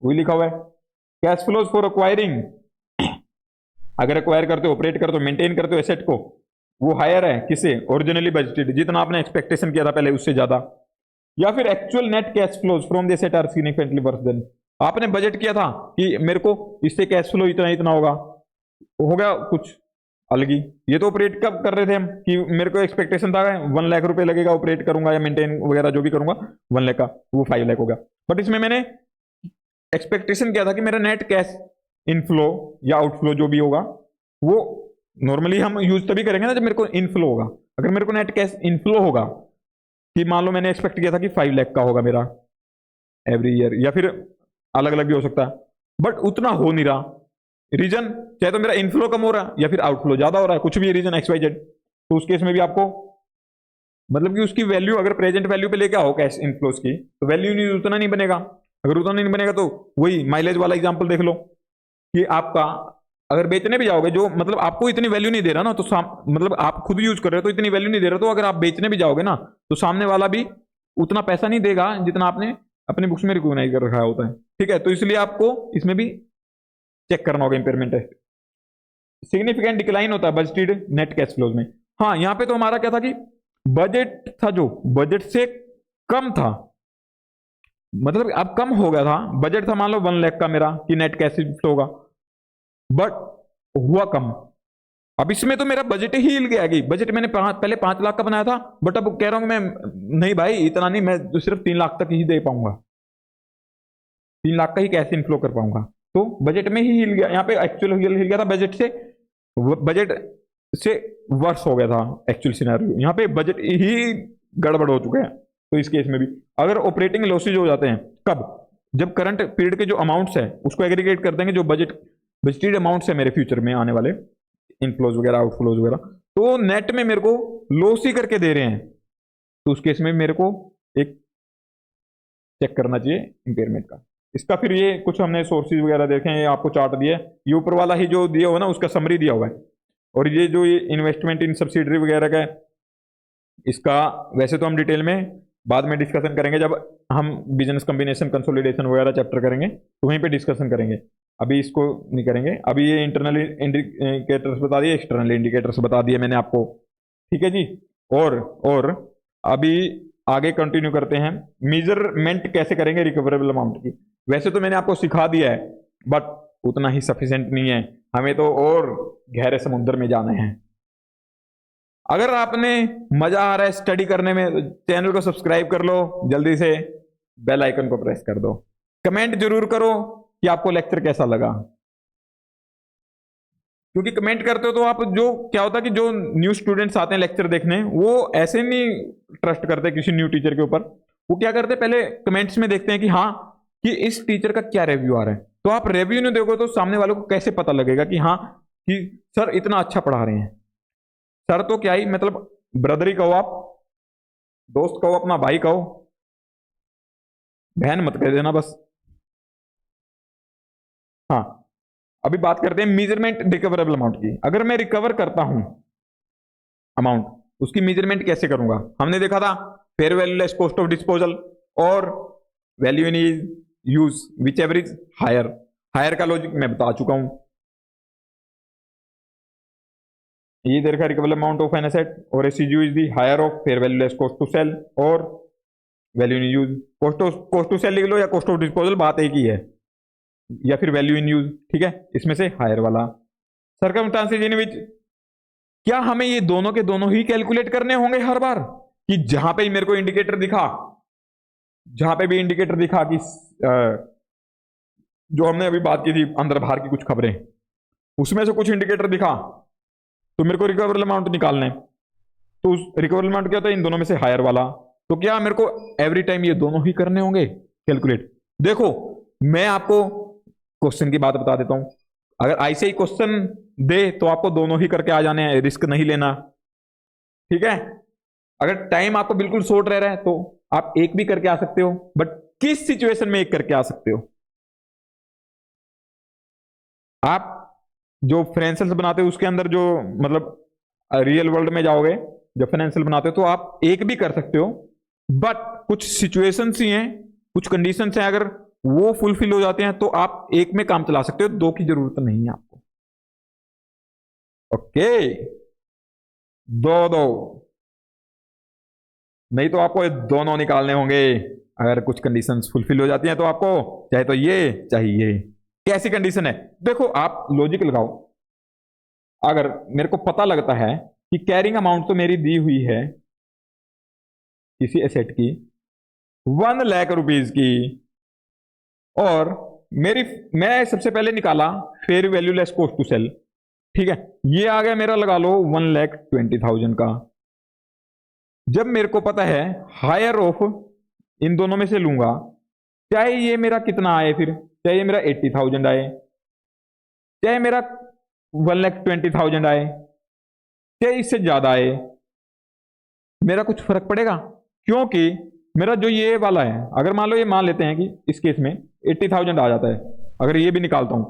वही लिखा हुआ है, कैश फ्लोज फॉर एक्वायरिंग, अगर एक्वायर करते हो, ऑपरेट करते हो, मेंटेन करते हो एसेट को, वो हायर है किसे, ओरिजिनली बजटेड, जितना आपने एक्सपेक्टेशन किया था पहले उससे ज्यादा, या फिर actual net cash flows from the asset are significantly worse than, आपने बजट किया था कि मेरे को इससे कैश फ्लो इतना इतना होगा, हो गया कुछ अलग ही। ये तो ऑपरेट कब कर रहे थे हम कि मेरे को एक्सपेक्टेशन था 1 लाख रुपए लगेगा, ऑपरेट करूंगा या मेंटेन वगैरह जो भी करूंगा 1 लाख का, वो 5 लाख होगा। बट इसमें मैंने एक्सपेक्टेशन किया था कि मेरा नेट कैश इनफ्लो या आउटफ्लो जो भी होगा, वो नॉर्मली हम यूज तभी करेंगे ना जब मेरे को इनफ्लो होगा। अगर मेरे को नेट कैश इनफ्लो होगा, कि मान लो मैंने एक्सपेक्ट किया था कि 5 लाख का होगा मेरा एवरी ईयर, या फिर अलग अलग भी हो सकता है, बट उतना हो नहीं रहा, रीजन चाहे तो मेरा इनफ्लो कम हो रहा है या फिर आउटफ्लो ज्यादा हो रहा है, कुछ भी रीजन एक्स वाई जेड, तो उस केस में भी आपको मतलब कि उसकी वैल्यू अगर प्रेजेंट वैल्यू पे लेके आओ कैश इनफ्लोज की, तो वैल्यू नहीं उतना नहीं बनेगा। अगर उतना नहीं बनेगा तो वही माइलेज वाला एग्जांपल देख लो कि आपका अगर बेचने भी जाओगे, जो मतलब आपको इतनी वैल्यू नहीं दे रहा ना, तो मतलब आप खुद यूज कर रहे हो तो इतनी वैल्यू नहीं दे रहा, तो अगर आप बेचने भी जाओगे ना, तो सामने वाला भी उतना पैसा नहीं देगा जितना आपने अपने बुक्स में रिकॉग्नाइज कर रखा होता है। ठीक है, तो इसलिए आपको इसमें भी चेक करना होगा इंपेयरमेंट टेस्ट। सिग्निफिकेंट डिक्लाइन होता है बजटेड नेट कैश फ्लोज में। हाँ, यहां पे तो हमारा क्या था कि बजट था जो बजट से कम था, मतलब अब कम हो गया था, बजट था मान लो 1 लाख का मेरा कि नेट कैश फ्लो होगा, बट हुआ कम। अब इसमें तो मेरा बजट ही हिल गया कि बजट मैंने पहले 5 लाख का बनाया था, बट अब कह रहा हूं मैं नहीं भाई इतना नहीं, मैं तो सिर्फ 3 लाख तक ही दे पाऊंगा, 3 लाख का ही कैश इनफ्लो कर पाऊंगा, तो बजट में ही हिल गया। यहाँ पे एक्चुअल हिल गया था बजट से, बजट से वर्स हो गया था एक्चुअल सिनेरियो, यहाँ पे बजट ही गड़बड़ हो चुका है। तो इस केस में भी अगर ऑपरेटिंग लॉसेज हो जाते हैं, कब, जब करंट पीरियड के जो अमाउंट्स है उसको एग्रीगेट कर देंगे, जो बजटेड अमाउंट्स है मेरे फ्यूचर में आने वाले इनफ्लोज वगैरह आउटफ्लोज वगैरह, तो नेट में मेरे को लॉस ही करके दे रहे हैं, तो उस केस में मेरे को एक चेक करना चाहिए इंपेयरमेंट का। इसका फिर ये कुछ हमने सोर्सेज वगैरह देखे हैं, ये आपको चार्ट दिया है, ये ऊपर वाला ही जो दिया हुआ ना उसका समरी दिया हुआ है, और ये जो ये इन्वेस्टमेंट इन सब्सिडरी वगैरह का है, इसका वैसे तो हम डिटेल में बाद में डिस्कशन करेंगे जब हम बिजनेस कॉम्बिनेशन कंसोलिडेशन वगैरह चैप्टर करेंगे, तो वहीं पे डिस्कशन करेंगे, अभी इसको नहीं करेंगे। अभी ये इंटरनल इंडिकेटर्स बता दिए, एक्सटर्नल इंडिकेटर्स बता दिए मैंने आपको, ठीक है जी। और अभी आगे कंटिन्यू करते हैं, मेजरमेंट कैसे करेंगे रिकवरेबल अमाउंट की। वैसे तो मैंने आपको सिखा दिया है, बट उतना ही सफिशिएंट नहीं है, हमें तो और गहरे समुद्र में जाना है। अगर आपने मजा आ रहा है स्टडी करने में, तो चैनल को सब्सक्राइब कर लो जल्दी से, बेल आइकन को प्रेस कर दो, कमेंट जरूर करो कि आपको लेक्चर कैसा लगा, क्योंकि कमेंट करते हो तो आप, जो क्या होता है कि जो न्यू स्टूडेंट्स आते हैं लेक्चर देखने, वो ऐसे नहीं ट्रस्ट करते किसी न्यू टीचर के ऊपर, वो क्या करते हैं पहले कमेंट्स में देखते हैं कि हाँ कि इस टीचर का क्या रिव्यू आ रहा है, तो आप रिव्यू नहीं देखो तो सामने वालों को कैसे पता लगेगा कि हाँ कि सर इतना अच्छा पढ़ा रहे हैं। सर तो क्या ही मतलब ब्रदर ही कहो, आप दोस्त कहो, अपना भाई कहो, बहन मत कह देना बस। हाँ, अभी बात करते हैं मेजरमेंट रिकवरेबल अमाउंट की। अगर मैं रिकवर करता हूं अमाउंट, उसकी मेजरमेंट कैसे करूंगा। हमने देखा था fair value less cost of disposal और value in use whichever is higher. Higher का लॉजिक मैं बता चुका हूं, ये देखा recoverable amount of an asset और residue is the higher of fair value less cost to sell और value in use. Cost to sell लिख लो या कॉस्ट ऑफ डिस्पोजल, बात एक ही है, या फिर वैल्यू इन यूज, ठीक है, इसमें से हायर वाला। सर्कमस्टांसेस इन विच, क्या हमें ये दोनों के दोनों ही कैलकुलेट करने होंगे हर बार, कि जहां पे मेरे को इंडिकेटर दिखा, जहां पे भी इंडिकेटर दिखा कि जो हमने अभी बात की थी अंदर बाहर की कुछ खबरें, उसमें से कुछ इंडिकेटर दिखा तो मेरे को रिकवरेबल अमाउंट निकालना है, तो उस रिकवरेबल अमाउंट क्या होता है इन दोनों में से हायर वाला, तो क्या मेरे को एवरी टाइम ये दोनों ही करने होंगे कैलकुलेट। देखो मैं आपको क्वेश्चन की बात बता देता हूं, अगर ऐसे ही क्वेश्चन दे तो आपको दोनों ही करके आ जाने हैं, रिस्क नहीं लेना, ठीक है। अगर टाइम आपको बिल्कुल शॉर्ट रह रहा है तो आप एक भी करके आ सकते हो, बट किस सिचुएशन में एक करके आ सकते हो। आप जो फाइनेंशियल बनाते हो उसके अंदर जो मतलब रियल वर्ल्ड में जाओगे, जब फाइनेंशियल बनाते हो तो आप एक भी कर सकते हो, बट कुछ सिचुएशंस ही हैं, कुछ कंडीशंस हैं, अगर वो फुलफिल हो जाते हैं तो आप एक में काम चला सकते हो, दो की जरूरत नहीं है आपको। ओके, दो दो, नहीं तो आपको ये दोनों निकालने होंगे। अगर कुछ कंडीशंस फुलफिल हो जाती हैं तो आपको चाहे तो ये चाहे ये। कैसी कंडीशन है? देखो आप लॉजिक लगाओ। अगर मेरे को पता लगता है कि कैरिंग अमाउंट तो मेरी दी हुई है किसी एसेट की 1 लाख रुपीज की, और मेरी मैं सबसे पहले निकाला fair value less cost to sell, ठीक है, ये आ गया मेरा, लगा लो 1,20,000 का। जब मेरे को पता है हायर ऑफ इन दोनों में से लूंगा, चाहे ये मेरा कितना आए, फिर चाहे ये मेरा 80,000 आए, चाहे मेरा 1,20,000 आए, चाहे इससे ज्यादा आए, मेरा कुछ फर्क पड़ेगा? क्योंकि मेरा जो ये वाला है, अगर मान लो ये मान लेते हैं कि इस केस में 80,000 आ जाता है, अगर ये भी निकालता हूं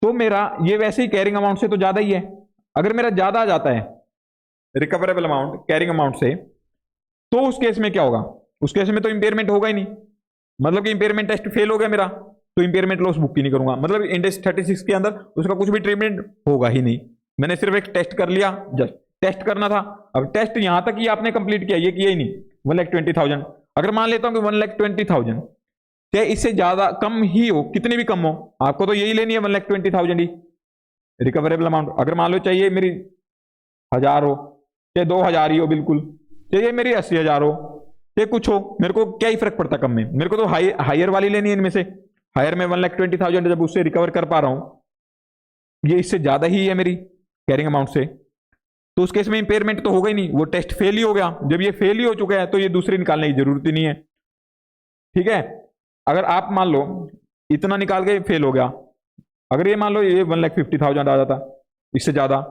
तो मेरा ये वैसे ही कैरिंग अमाउंट से तो ज्यादा ही है। अगर मेरा ज्यादा आ जाता है रिकवरेबल अमाउंट कैरिंग अमाउंट से, तो उस केस में क्या होगा? उस केस में तो इंपेयरमेंट होगा ही नहीं, मतलब कि इंपेयरमेंट टेस्ट फेल हो गया मेरा, तो इंपेयरमेंट लॉस बुक ही नहीं करूंगा, मतलब इंडेक्स 36 के अंदर उसका कुछ भी ट्रीटमेंट होगा ही नहीं। मैंने सिर्फ एक टेस्ट कर लिया, जस्ट टेस्ट करना था। अब टेस्ट यहां तक ही आपने कंप्लीट किया, ये किया ही नहीं। 1,20,000, अगर मान लेता हूं कि 1,20,000 चाहे इससे ज्यादा कम ही हो, कितनी भी कम हो, आपको तो यही लेनी है 1,20,000 ही रिकवरेबल अमाउंट। अगर मान लो चाहिए मेरी 1,000 हो, चाहे 2,000 ही हो, बिल्कुल चाहिए मेरी 80,000 हो, चाहे कुछ हो, मेरे को क्या ही फर्क पड़ता कम में, मेरे को तो हायर वाली लेनी है इनमें से। हायर में 1,20,000 जब उससे रिकवर कर पा रहा हूं, ये इससे ज्यादा ही है मेरी कैरिंग अमाउंट से, तो उस केस में इंपेयरमेंट तो होगा ही नहीं, वो टेस्ट फेल ही हो गया। जब ये फेल ही हो चुका है तो ये दूसरी निकालने की जरूरत ही नहीं है, ठीक है। अगर आप मान लो इतना निकाल के फेल हो गया, अगर ये मान लो ये 1,50,000 आ जाता, इससे ज्यादा,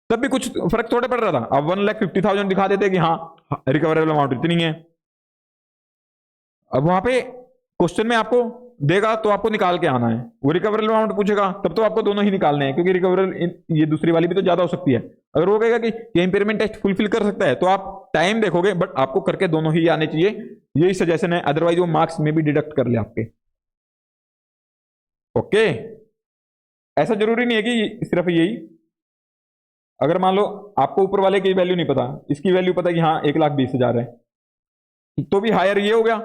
तब भी कुछ फर्क थोड़े पड़ रहा था। अब 1,50,000 दिखा देते कि हाँ रिकवरेबल अमाउंट इतनी है। अब वहां पे क्वेश्चन में आपको देगा तो आपको निकाल के आना है, वो रिकवरेबल अमाउंट पूछेगा तब तो आपको दोनों ही निकालने हैं, क्योंकि रिकवरेबल ये दूसरी वाली भी तो ज्यादा हो सकती है। अगर वो कहेगा कि ये इंपेयरमेंट टेस्ट फुलफिल कर सकता है तो आप टाइम देखोगे, बट आपको करके दोनों ही आने चाहिए, यही सजेशन है, अदरवाइज वो मार्क्स में भी डिडक्ट कर ले आपके। ओके, ऐसा जरूरी नहीं है कि सिर्फ यही। अगर मान लो आपको ऊपर वाले की वैल्यू नहीं पता, इसकी वैल्यू पता है कि हाँ 1,20,000 है, तो भी हायर ये हो गया,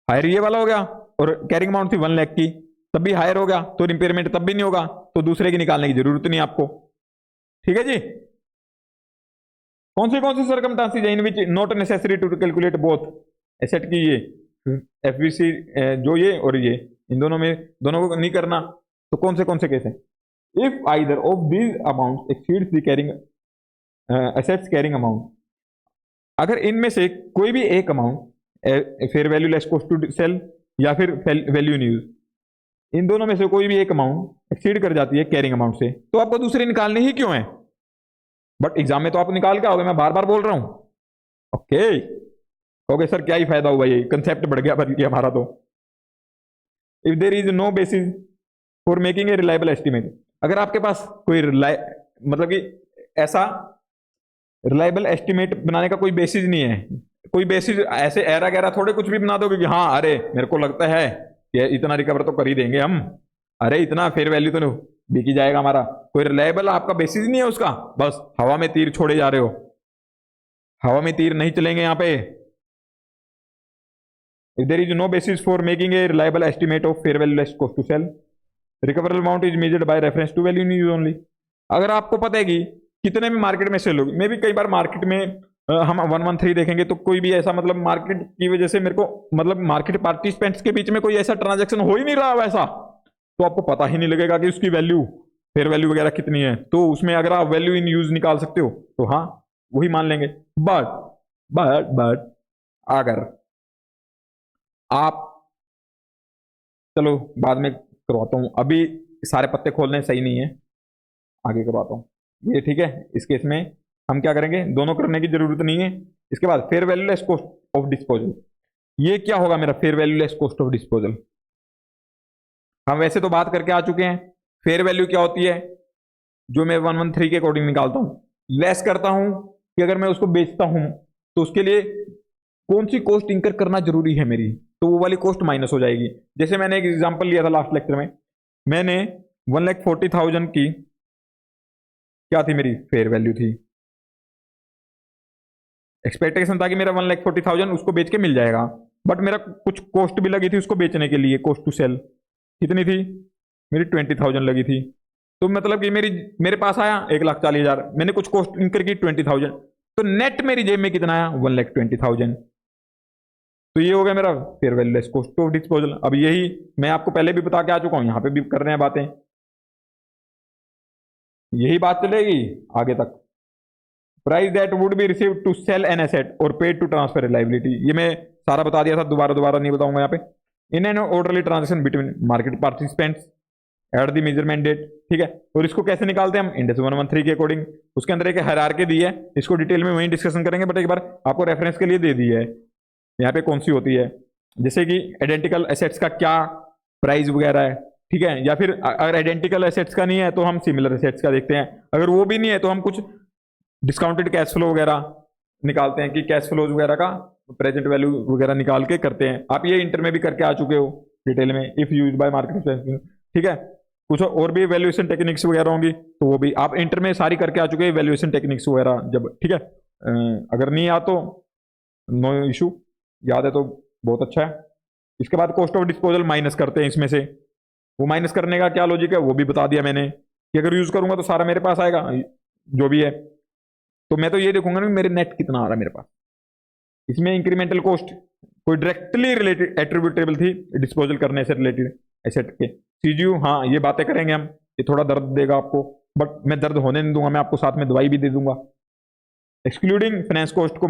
हायर ये वाला हो गया, और कैरिंग अमाउंट थी 1 लाख की, तब भी हायर हो गया, तो इंपेयरमेंट तब भी नहीं होगा, तो दूसरे की निकालने की जरूरत नहीं आपको, ठीक है जी। कौन सी सर्कमस्टांसेस है in which not necessary to calculate both asset की, ये एफबीसी जो ये और ये, इन दोनों में दोनों को नहीं करना, तो कौन से केस है? If either of these amount exceeds the carrying assets carrying amount, अगर इनमें से कोई भी एक amount fair value less cost to sell या फिर वैल्यू इन यूज, इन दोनों में से कोई भी एक अमाउंट एक्सीड कर जाती है कैरिंग अमाउंट से, तो आपको दूसरी निकालनी ही क्यों है? बट एग्जाम में तो आप निकाल के आओगे, मैं बार बार बोल रहा हूं। ओके सर क्या ही फायदा हुआ, ये कंसेप्ट बढ़ गया बदल गया हमारा। तो if there is no basis for making a reliable estimate, अगर आपके पास कोई मतलब कि ऐसा रिलायबल एस्टिमेट बनाने का कोई बेसिस नहीं है, कोई बेसिस ऐसे एरा गैरा थोड़े कुछ भी बना दोगे कि हाँ अरे मेरे को लगता है कि इतना रिकवर तो कर ही देंगे हम, अरे इतना फेयर वैल्यू तो बिक ही जाएगा हमारा, कोई रिलायबल आपका बेसिस नहीं है उसका, बस हवा में तीर छोड़े जा रहे हो, हवा में तीर नहीं चलेंगे यहाँ पे। If there is no basis for making a reliable estimate of fair value less cost to sell, recoverable amount is measured by reference to value in use only. अगर आपको पता है कि कितने में मार्केट में सेल होगी, मे भी कई बार मार्केट में हम 113 देखेंगे तो कोई भी ऐसा, मतलब मार्केट की वजह से मेरे को, मतलब मार्केट पार्टिसिपेंट्स के बीच में कोई ऐसा ट्रांजैक्शन हो ही नहीं रहा वैसा, तो आपको पता ही नहीं लगेगा कि उसकी वैल्यू फेयर वैल्यू वगैरह कितनी है। तो उसमें अगर आप वैल्यू इन यूज निकाल सकते हो तो हाँ वही मान लेंगे। बट अगर आप, चलो बाद में करवाता हूं, अभी सारे पत्ते खोलने सही नहीं है, आगे करवाता हूं ये, ठीक है। इस केस में हम क्या करेंगे, दोनों करने की जरूरत नहीं है। इसके बाद fair value less cost of disposal, ये क्या होगा मेरा fair value less cost of disposal? हम वैसे तो बात करके आ चुके हैं, फेयर वैल्यू क्या होती है, जो मैं 113 के अकॉर्डिंग निकालता हूं, लेस करता हूं कि अगर मैं उसको बेचता हूं तो उसके लिए कौन सी कॉस्ट इंकर करना जरूरी है मेरी, तो वो वाली कॉस्ट माइनस हो जाएगी। जैसे मैंने एक एग्जांपल लिया था लास्ट लेक्चर में, मैंने 1,40,000 की क्या थी मेरी फेयर वैल्यू थी, एक्सपेक्टेशन था कि मेरा 1,40,000 उसको बेच के मिल जाएगा, बट मेरा कुछ कॉस्ट भी लगी थी उसको बेचने के लिए, कॉस्ट टू सेल कितनी थी मेरी 20,000 लगी थी। तो मतलब कि मेरे पास आया 1,40,000, मैंने कुछ कॉस्ट इंकर की 20,000, तो नेट मेरी जेब में कितना आया 1,20,000। तो ये हो गया मेरा fair value less cost of disposal. अब यही मैं आपको पहले भी बता के आ चुका हूं, यहां पे भी कर रहे हैं बातें, यही बात चलेगी आगे तक। Price that would be receive to sell an asset और पेड टू ट्रांसफर लाइबिलिटी, ये मैं सारा बता दिया था, दोबारा नहीं बताऊंगा यहाँ पे। In an orderly transaction between market participants at the measurement date, ठीक है। और इसको कैसे निकालते हैं हम, इंडेक्स 113 के अकॉर्डिंग। उसके अंदर एक हायरार्की दी है, इसको डिटेल में वहीं डिस्कशन करेंगे, बट एक बार आपको रेफरेंस के लिए दे दी है यहाँ पे कौन सी होती है। जैसे कि आइडेंटिकल एसेट्स का क्या प्राइस वगैरह है, ठीक है, या फिर अगर आइडेंटिकल एसेट्स का नहीं है तो हम सिमिलर एसेट्स का देखते हैं, अगर वो भी नहीं है तो हम कुछ डिस्काउंटेड कैश फ्लो वगैरह निकालते हैं कि कैश फ्लोज वगैरह का प्रेजेंट वैल्यू वगैरह निकाल के करते हैं। आप ये इंटर में भी करके आ चुके हो डिटेल में, इफ यूज बाय मार्केट, ठीक है। कुछ और भी वैल्यूएशन टेक्निक्स वगैरह होंगी तो वो भी आप इंटर में सारी करके आ चुके हैं, वैल्यूएशन टेक्निक्स वगैरह जब, ठीक है। अगर नहीं आ तो नो इशू, याद है तो बहुत अच्छा है। इसके बाद कॉस्ट ऑफ डिस्पोजल माइनस करते हैं इसमें से, वो माइनस करने का क्या लॉजिक है वो भी बता दिया मैंने, कि अगर यूज करूंगा तो सारा मेरे पास आएगा जो भी है। तो मैं तो ये देखूंगा ना मेरे नेट कितना आ रहा है मेरे पास। इसमें इंक्रीमेंटल कॉस्ट कोई डायरेक्टली रिलेटेड एट्रीब्यूटेबल थी डिस्पोजल करने से रिलेटेड एसेट के, सीजीयू, हाँ ये बातें करेंगे हम, ये थोड़ा दर्द देगा आपको, बट मैं दर्द होने नहीं दूंगा, मैं आपको साथ में दवाई भी दे दूंगा। एक्सक्लूडिंग फाइनेंस कॉस्ट को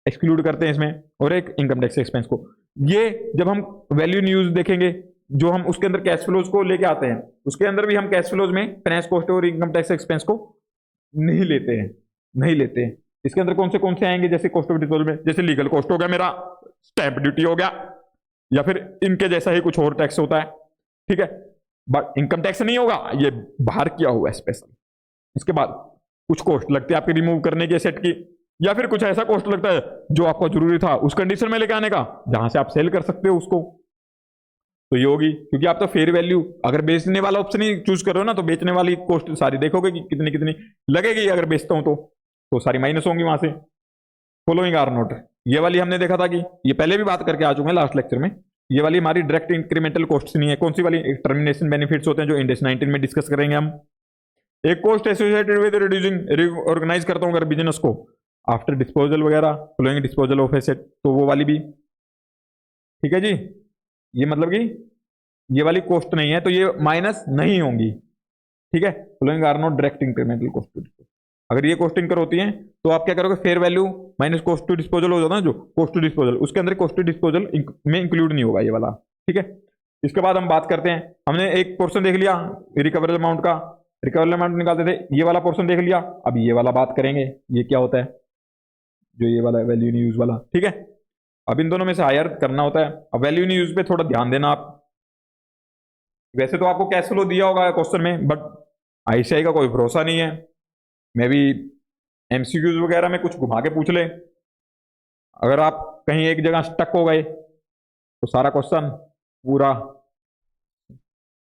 एक्सक्लूड करते हैं इसमें, और एक इनकम टैक्स एक्सपेंस को। ये जब हम वैल्यू इन यूज देखेंगे, जो हम उसके अंदर कैश फ्लोज को लेके आते हैं, उसके अंदर भी हम कैश फ्लोज में फाइनेंस कॉस्ट और इनकम टैक्स एक्सपेंस को नहीं लेते हैं, नहीं लेते हैं। इसके अंदर कौन से आएंगे, जैसे कॉस्ट ऑफ डिस्पोजल में, जैसे लीगल कॉस्ट हो गया मेरा, स्टैंप ड्यूटी हो गया, या फिर इनके जैसा ही कुछ और टैक्स होता है, ठीक है। बट इनकम टैक्स नहीं होगा, ये बाहर किया हुआ है स्पेशल। इसके बाद कुछ कॉस्ट लगती है आपके रिमूव करने के सेट की, या फिर कुछ ऐसा कॉस्ट लगता है जो आपको जरूरी था उस कंडीशन में लेके आने का जहां से आप सेल कर सकते हो उसको, तो ये होगी। क्योंकि आप तो फेयर वैल्यू अगर बेचने वाला ऑप्शन ही चूज कर रहे हो ना, तो बेचने वाली कॉस्ट सारी देखोगे कि कितनी कितनी लगेगी, अगर बेचता हूं तो सारी माइनस होंगी वहां से। फॉलोइंग आर नोट, ये वाली हमने देखा था कि ये पहले भी बात करके आ चुके हैं लास्ट लेक्चर में, ये वाली हमारी डायरेक्ट इंक्रीमेंटल कॉस्ट नहीं है। कौन सी वाली, टर्मिनेशन बेनिफिट्स होते हैं जो इंडेक्स 19 में डिस्कस करेंगे हम। एक cost associated with reducing, organise करता हूं अगर बिजनेस को आफ्टर डिस्पोजल वगैरह, फ्लोइंग डिस्पोजल ऑफ एसेट, तो वो वाली भी, ठीक है जी। ये मतलब कि ये वाली कॉस्ट नहीं है तो ये माइनस नहीं होंगी, ठीक है। Flowing are not direct incremental cost. अगर ये कॉस्ट इंकर होती है तो आप क्या करोगे, fair value minus cost to disposal हो जाता है, जो कॉस्ट टू डिस्पोजल, उसके अंदर कॉस्ट टू डिस्पोजल में इंक्लूड नहीं होगा ये वाला, ठीक है। इसके बाद हम बात करते हैं, हमने एक पोर्शन देख लिया रिकवरेबल अमाउंट का, रिकवरेबल अमाउंट निकालते थे, ये वाला पोर्शन देख लिया। अब ये वाला बात करेंगे, ये क्या होता है, जो ये वाला वैल्यू इन यूज वाला, ठीक है। अब इन दोनों में से हायर करना होता है। अब वैल्यू इन यूज पे थोड़ा ध्यान देना आप। वैसे तो आपको कैश फ्लो दिया होगा क्वेश्चन में, बट आईसीआई का कोई भरोसा नहीं है, मैं भी एमसीक्यूज वगैरह में कुछ घुमा के पूछ ले, अगर आप कहीं एक जगह स्टक हो गए तो सारा क्वेश्चन पूरा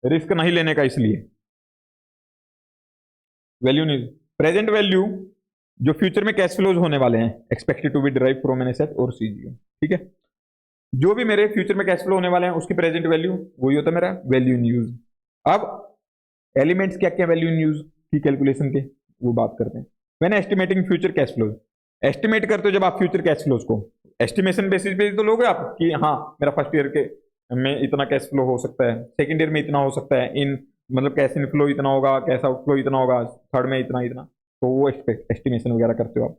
रिस्क नहीं लेने का। इसलिए वैल्यू नहीं, प्रेजेंट वैल्यू जो फ्यूचर में कैश फ्लोज होने वाले हैं, expected to be derive from an asset और सीजीयू, ठीक है। जो भी मेरे फ्यूचर में कैश फ्लो होने वाले हैं उसकी प्रेजेंट वैल्यू, वही होता है मेरा वैल्यू इन यूज। अब एलिमेंट्स क्या क्या वैल्यू इन यूज की कैलकुलेशन के, वो बात करते हैं। मैंने estimating future cash flows, estimate करते हो जब आप फ्यूचर कैश फ्लोज को, एस्टिमेशन बेसिस पे तो लोगे आप कि हाँ मेरा फर्स्ट ईयर के में इतना कैश फ्लो हो सकता है, सेकंड ईयर में इतना हो सकता है, इन मतलब कैश इन फ्लो इतना होगा, कैश आउट फ्लो इतना होगा, थर्ड में इतना इतना, तो वो एस्टिमेशन वगैरह करते हो आप।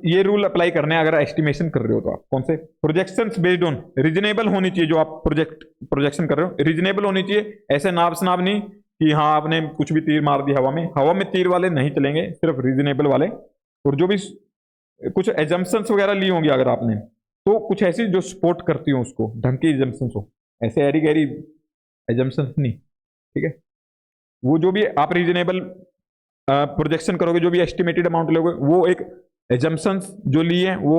ये रूल अप्लाई करने अगर एस्टिमेशन कर रहे हो तो आप कौन से, प्रोजेक्शंस बेस्ड ऑन, रीजनेबल होनी चाहिए जो आप प्रोजेक्शन कर रहे हो, रीजनेबल होनी चाहिए, ऐसे नाप शनाप नहीं कि हाँ आपने कुछ भी तीर मार दी हवा में तीर वाले नहीं चलेंगे, सिर्फ रीजनेबल वाले। और जो भी कुछ एजम्पशंस वगैरह ली होंगी अगर आपने, तो कुछ ऐसी जो सपोर्ट करती हो उसको, ढंग की एजम्पशंस हो, ऐसे एरी गैरी एजम्पशंस नहीं, ठीक है। वो जो भी आप रीजनेबल प्रोजेक्शन करोगे, जो भी एस्टिमेटेड अमाउंट लोगे, वो एक एजम्पशंस जो ली है वो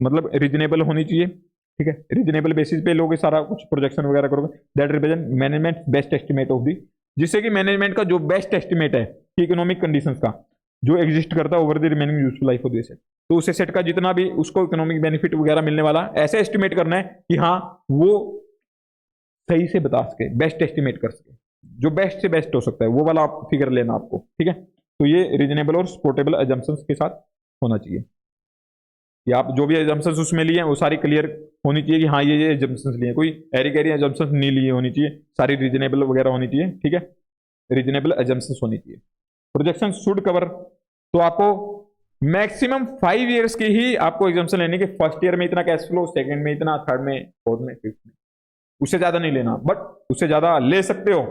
मतलब रीजनेबल होनी चाहिए, ठीक है। रीजनेबल बेसिस पे लोगे सारा कुछ प्रोजेक्शन वगैरह करोगे, that represent management best estimate of the, जिससे कि मैनेजमेंट का जो बेस्ट एस्टिमेट है कि इकोनॉमिक कंडीशंस का जो एग्जिस्ट करता है over the remaining useful life of the asset, तो उस एसेट का जितना भी उसको इकोनॉमिक बेनिफिट वगैरह मिलने वाला ऐसे एस्टिमेट करना है कि हाँ वो सही से बता सके, बेस्ट एस्टिमेट कर सके, जो बेस्ट से बेस्ट हो सकता है वो वाला आप फिगर लेना आपको, ठीक है। तो ये रीजनेबल और सपोर्टेबल एजम्पशंस के साथ होना चाहिए कि आप जो भी एजम्पशंस उसमें लिए हैं वो सारी क्लियर होनी चाहिए कि हाँ ये एजम्पशंस लिए, कोई एरी गैरी एजम्पशंस नहीं लिए होनी चाहिए, सारी रीजनेबल वगैरह होनी चाहिए, ठीक है। रीजनेबल एजम्पशंस होनी चाहिए। प्रोजेक्शन शुड कवर, तो आपको मैक्सिमम 5 ईयर्स की ही आपको एग्जाम्पशन लेने की, फर्स्ट ईयर में इतना कैश फ्लो, सेकंड में इतना, थर्ड में, फोर्थ में, फिफ्थ में, उससे ज्यादा नहीं लेना, बट उससे ज्यादा ले सकते हो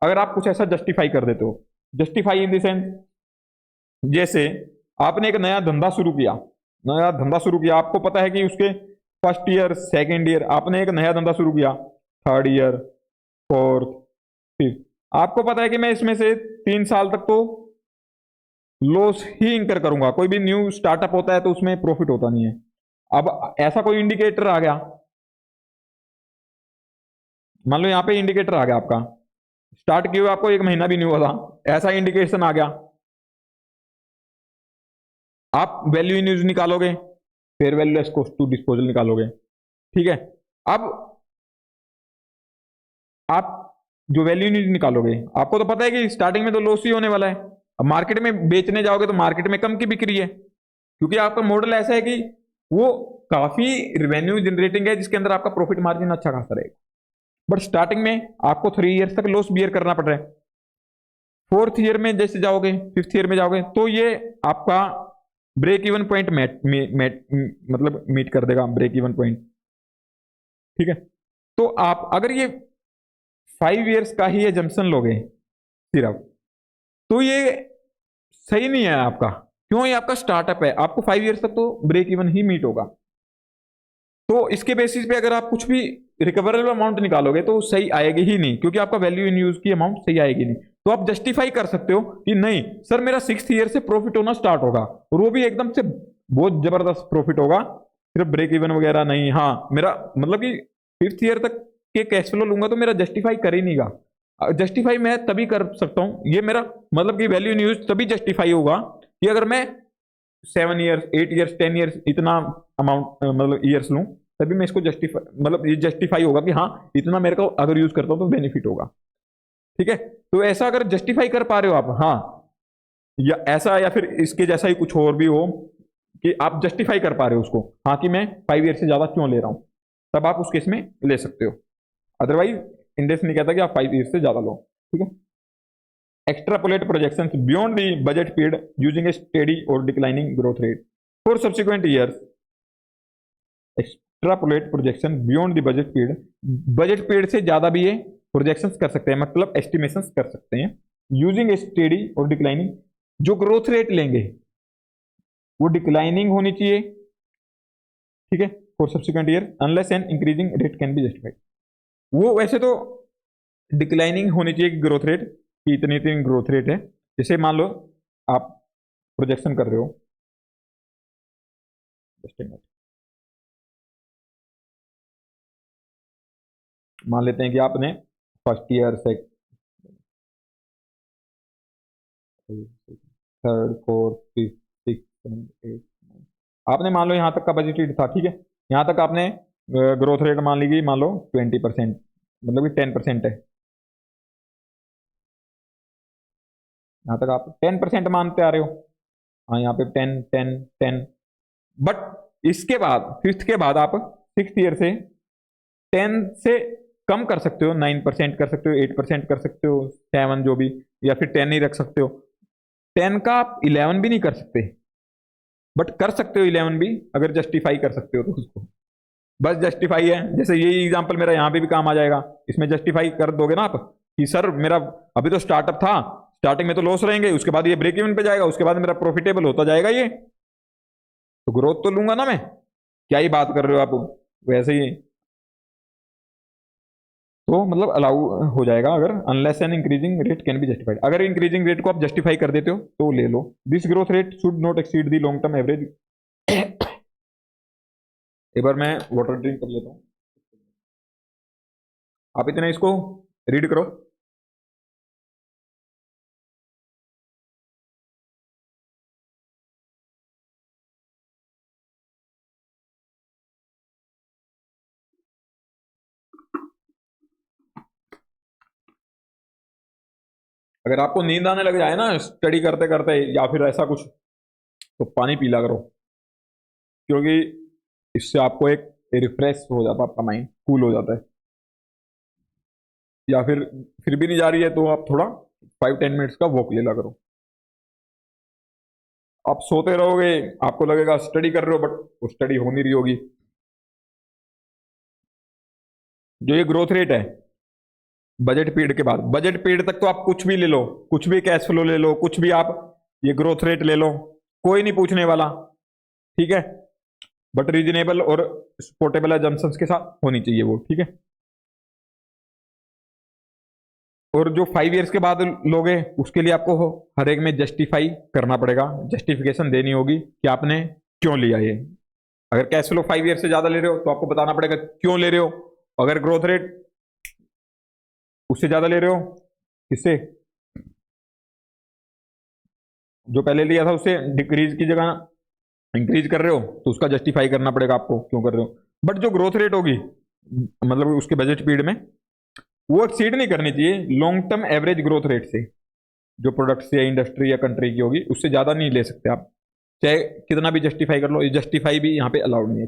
अगर आप कुछ ऐसा जस्टिफाई कर देते हो। जस्टिफाई इन द सेंस, जैसे आपने एक नया धंधा शुरू किया, आपको पता है कि उसके फर्स्ट ईयर, सेकेंड ईयर, आपने एक नया धंधा शुरू किया, थर्ड ईयर, फोर्थ, फिफ्थ, आपको पता है कि मैं इसमें से 3 साल तक तो लॉस ही इंकर करूंगा, कोई भी न्यू स्टार्टअप होता है तो उसमें प्रॉफिट होता नहीं है। अब ऐसा कोई इंडिकेटर आ गया, मान लो यहाँ पे इंडिकेटर आ गया आपका, स्टार्ट किए हुए आपको 1 महीना भी नहीं हुआ था, ऐसा इंडिकेशन आ गया, आप वैल्यू इन यूज निकालोगे, fair value less cost to disposal निकालोगे, ठीक है। अब आप जो वैल्यू इन यूज निकालोगे, आपको तो पता है कि स्टार्टिंग में तो लॉस ही होने वाला है, अब मार्केट में बेचने जाओगे तो मार्केट में कम की बिक्री है, क्योंकि आपका मॉडल ऐसा है कि वो काफी रिवेन्यू जनरेटिंग है जिसके अंदर आपका प्रॉफिट मार्जिन अच्छा खासा रहेगा, बट स्टार्टिंग में आपको 3 ईयर्स तक लॉस बियर करना पड़ रहा है। फोर्थ ईयर में जैसे जाओगे, फिफ्थ ईयर में जाओगे, तो ये आपका ब्रेक इवन पॉइंट मतलब मीट कर देगा, ब्रेक इवन पॉइंट, ठीक है। तो आप अगर ये 5 ईयर्स का ही एजम्पशन लोगे सिर्फ, तो ये सही नहीं है आपका, क्यों, ये आपका स्टार्टअप है, आपको 5 ईयर्स तक तो ब्रेक इवन ही मीट होगा, तो इसके बेसिस पे अगर आप कुछ भी रिकवरेबल अमाउंट निकालोगे तो सही आएगी ही नहीं, क्योंकि आपका वैल्यू इन यूज की अमाउंट सही आएगी नहीं। तो आप जस्टिफाई कर सकते हो कि नहीं सर मेरा 6th ईयर से प्रॉफिट होना स्टार्ट होगा, और वो भी एकदम से बहुत जबरदस्त प्रॉफिट होगा, सिर्फ ब्रेक इवन वगैरह नहीं, हाँ मेरा मतलब कि 5th ईयर तक के कैश फ्लो लूंगा तो मेरा जस्टिफाई कर ही नहीं गा। जस्टिफाई मैं तभी कर सकता हूं, ये मेरा मतलब कि वैल्यू इन यूज तभी जस्टिफाई होगा कि अगर मैं 7 ईयर्स, 8 ईयर्स, 10 ईयर्स इतना अमाउंट मतलब ईयर्स लूं, तभी मैं इसको जस्टिफाई मतलब ये जस्टिफाई होगा कि हाँ इतना मेरे को अगर यूज करता हूं तो बेनिफिट होगा, ठीक है। तो ऐसा अगर जस्टिफाई कर पा रहे हो आप, हाँ, या ऐसा या फिर इसके जैसा ही कुछ और भी हो कि आप जस्टिफाई कर पा रहे हो उसको, हाँ कि मैं 5 ईयर से ज्यादा क्यों ले रहा हूं, तब आप उस केस में ले सकते हो, अदरवाइज इंडेक्स नहीं कहता कि आप 5 ईयर से ज्यादा लो, ठीक है। Extrapolate projections beyond the budget period using a steady or declining growth rate for subsequent years. Extrapolate projection beyond the budget period. Budget period से ज्यादा भी ये प्रोजेक्शंस कर सकते हैं, मतलब एस्टिमेशंस कर सकते हैं, यूजिंग ए स्टेडी और डिक्लाइनिंग, जो ग्रोथ रेट लेंगे वो डिक्लाइनिंग होनी चाहिए, ठीक है, for subsequent year unless an increasing rate can be justified. वो वैसे तो डिक्लाइनिंग होनी चाहिए ग्रोथ रेट कि इतनी इतनी ग्रोथ रेट है, जैसे मान लो आप प्रोजेक्शन कर रहे हो, मान लेते हैं कि आपने फर्स्ट ईयर से third fourth fifth six seven eight, आपने मान लो यहाँ तक का बजटेड था, ठीक है, यहाँ तक आपने ग्रोथ रेट मान लीजिए, मान लो 20%, मतलब कि 10% है, यहाँ तक आप 10% मानते आ रहे हो, हाँ यहाँ पे 10 10 10, बट इसके बाद फिफ्थ के बाद आप 6th ईयर से 10 से कम कर सकते हो, 9% कर सकते हो, 8% कर सकते हो, 7 जो भी, या फिर 10 ही रख सकते हो, 10 का आप 11 भी नहीं कर सकते, बट कर सकते हो 11 भी अगर जस्टिफाई कर सकते हो तो उसको, बस जस्टिफाई है, जैसे यही एग्जांपल मेरा यहाँ पे भी काम आ जाएगा, इसमें जस्टिफाई कर दोगे ना आप कि सर मेरा अभी तो स्टार्टअप था, स्टार्टिंग में तो लॉस रहेंगे, उसके बाद ये ब्रेक इवन पे जाएगा, उसके बाद मेरा प्रॉफिटेबल होता जाएगा, ये तो ग्रोथ तो लूंगा ना मैं, क्या ही बात कर रहे हो आप, वैसे ही तो मतलब अलाउ हो जाएगा अगर unless an increasing rate can be justified, अगर इंक्रीजिंग रेट को आप जस्टिफाई कर देते हो तो ले लो। This growth rate should not exceed the long term average एक बार मैं वाटर ड्रिंक कर लेता हूँ, आप इतने इसको रीड करो। अगर आपको नींद आने लग जाए ना स्टडी करते करते या फिर ऐसा कुछ, तो पानी पी लिया करो, क्योंकि इससे आपको एक रिफ्रेश हो जाता है, आपका माइंड कूल हो जाता है। या फिर भी नहीं जा रही है तो आप थोड़ा 5-10 मिनट्स का वॉक ले ला करो। आप सोते रहोगे, आपको लगेगा स्टडी कर रहे हो, बट वो स्टडी हो नहीं रही होगी। जो ये ग्रोथ रेट है बजट पीरियड के बाद, बजट पीरियड तक तो आप कुछ भी ले लो, कुछ भी कैश फ्लो ले लो, कुछ भी आप ये ग्रोथ रेट ले लो, कोई नहीं पूछने वाला, ठीक है। बट रीजनेबल और सपोर्टेबल एजम्पशंस के साथ होनी चाहिए वो, ठीक है। और जो 5 इयर्स के बाद लोगे उसके लिए आपको हर एक में जस्टिफाई करना पड़ेगा, जस्टिफिकेशन देनी होगी कि आपने क्यों लिया ये। अगर कैश फ्लो 5 ईयर से ज्यादा ले रहे हो तो आपको बताना पड़ेगा क्यों ले रहे हो। अगर ग्रोथ रेट उससे ज्यादा ले रहे हो, किससे, जो पहले लिया था उससे डिक्रीज की जगह इंक्रीज कर रहे हो, तो उसका जस्टिफाई करना पड़ेगा आपको क्यों कर रहे हो। बट जो ग्रोथ रेट होगी मतलब उसके बजट पीरियड में, वो एक्सीड नहीं करनी चाहिए long term average growth rate से। जो प्रोडक्ट्स या इंडस्ट्री या कंट्री की होगी उससे ज्यादा नहीं ले सकते आप, चाहे कितना भी जस्टिफाई कर लो, ये जस्टिफाई भी यहाँ पे अलाउड नहीं है।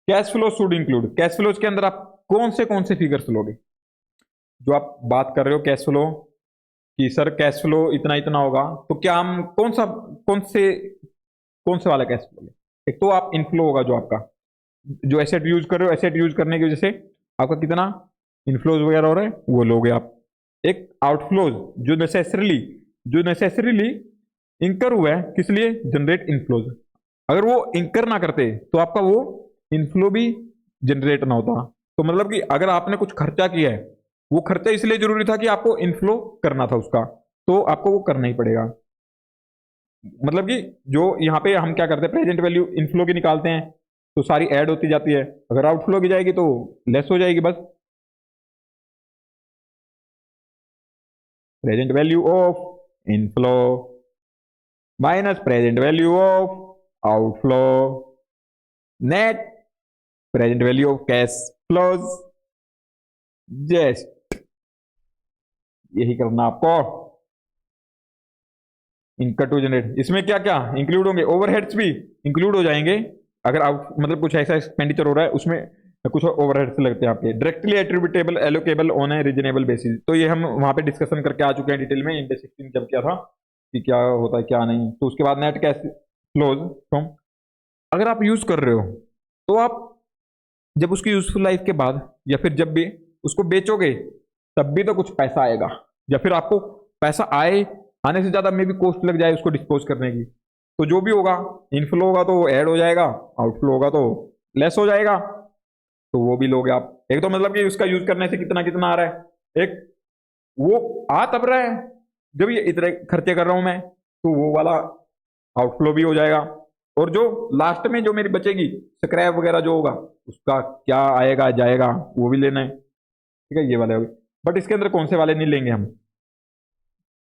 Cash flow should include, cash flows के अंदर आप कौन से फिगर्स लोगे। जो आप बात कर रहे हो कैश फ्लो कि सर कैश फ्लो इतना इतना होगा, तो क्या हम कौन से वाला कैश फ्लो। एक तो आप इनफ्लो होगा जो आपका, जो एसेट यूज कर रहे हो, एसेट यूज करने की वजह से आपका कितना इनफ्लोज वगैरह हो रहा है वो लोगे आप। एक आउटफ्लोज जो नेसेसरीली इंकर हुआ है, किस लिए, जनरेट इनफ्लोज। अगर वो इंकर ना करते तो आपका वो इनफ्लो भी जनरेट ना होता। तो मतलब कि अगर आपने कुछ खर्चा किया है, वो खर्चा इसलिए जरूरी था कि आपको इनफ्लो करना था उसका, तो आपको वो करना ही पड़ेगा। मतलब कि जो यहाँ पे हम क्या करते हैं, प्रेजेंट वैल्यू इनफ्लो की निकालते हैं तो सारी ऐड होती जाती है, अगर आउटफ्लो की जाएगी तो लेस हो जाएगी बस। Present value of inflow minus present value of outflow, net present value of cash flows. Just यही करना आपको। इनकम टू जनरेट, इसमें क्या क्या इंक्लूड होंगे, ओवरहेड्स भी इंक्लूड हो जाएंगे। अगर आउट मतलब कुछ ऐसा एक्सपेंडिचर हो रहा है उसमें कुछ ओवरहेड्स लगते हैं आपके, directly attributable allocable on A reasonable basis. तो ये हम वहां पे डिस्कशन करके आ चुके हैं डिटेल में, इंडेक्स 16 जब किया था कि क्या होता है क्या नहीं। तो उसके बाद नेट कैश फ्लोज फ्रॉम, अगर आप यूज कर रहे हो तो आप जब उसकी यूजफुल लाइफ के बाद या फिर जब भी उसको बेचोगे तब भी तो कुछ पैसा आएगा, या फिर आपको पैसा आने से ज्यादा में भी कॉस्ट लग जाए उसको डिस्पोज करने की। तो जो भी होगा, इनफ्लो होगा तो ऐड हो जाएगा, आउटफ्लो होगा तो लेस हो जाएगा, तो वो भी लोगे आप। एक तो मतलब कि उसका यूज करने से कितना कितना आ रहा है, एक वो आ तब रहा है जब ये इतने खर्चे कर रहा हूं मैं, तो वो वाला आउटफ्लो भी हो जाएगा। और जो लास्ट में जो मेरी बचेगी स्क्रैप वगैरह जो होगा, उसका क्या आएगा जाएगा वो भी लेना है, ठीक है। ये वाले हो गए। बट इसके अंदर कौन से वाले नहीं लेंगे हम,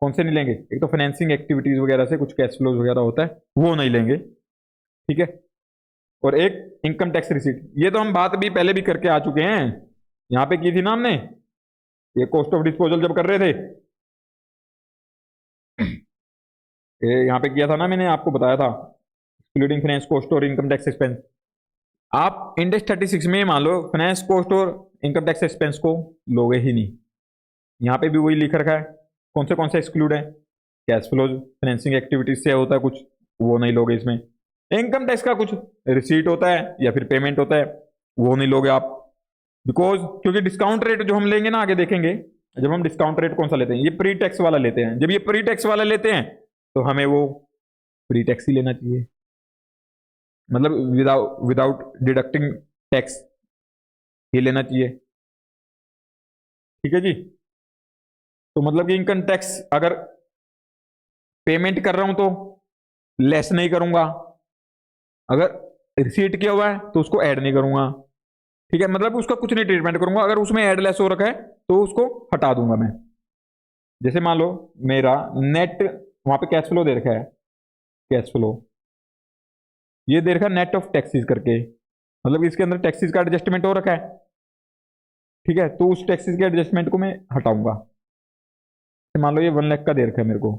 कौन से नहीं लेंगे, एक तो फाइनेंसिंग एक्टिविटीज वगैरह से कुछ कैश फ्लोज वगैरह होता है वो नहीं लेंगे, ठीक है। और एक इनकम टैक्स रिसीट, ये तो हम बात भी पहले भी करके आ चुके हैं, यहाँ पे की थी ना हमने, ये कॉस्ट ऑफ डिस्पोजल जब कर रहे थे, ये यहाँ पे किया था ना, मैंने आपको बताया था एक्सक्लूडिंग फाइनेंस कॉस्ट और इनकम टैक्स एक्सपेंस। आप इंडेक्स 36 में मान लो फाइनेंस कॉस्ट और इनकम टैक्स एक्सपेंस को लोगे ही नहीं। यहाँ पे भी वही लिख रखा है, कौन से एक्सक्लूड है, कैश फ्लोज फाइनेंसिंग एक्टिविटीज से होता है कुछ, वो नहीं लोगे इसमें। इनकम टैक्स का कुछ रिसीट होता है या फिर पेमेंट होता है, वो नहीं लोगे आप, बिकॉज क्योंकि डिस्काउंट रेट जो हम लेंगे ना आगे देखेंगे, जब हम डिस्काउंट रेट कौन सा लेते हैं, ये प्री टैक्स वाला लेते हैं। जब ये प्री टैक्स वाला लेते हैं तो हमें वो प्री टैक्स ही लेना चाहिए, मतलब विदाउट डिडक्टिंग टैक्स ही लेना चाहिए, ठीक है जी। तो मतलब कि इनकम टैक्स अगर पेमेंट कर रहा हूं तो लेस नहीं करूंगा, अगर रिसीट किया हुआ है तो उसको ऐड नहीं करूंगा, ठीक है, मतलब उसका कुछ नहीं ट्रीटमेंट करूंगा। अगर उसमें ऐड लेस हो रखा है तो उसको हटा दूंगा मैं। जैसे मान लो मेरा नेट वहां पे कैश फ्लो दे रखा है, कैश फ्लो ये दे रखा है नेट ऑफ टैक्सेस करके, मतलब इसके अंदर टैक्सेस का एडजस्टमेंट हो रखा है, ठीक है, तो उस टैक्सेस के एडजस्टमेंट को मैं हटाऊंगा। मान लो ये 1 लाख का दे रखा है मेरे को,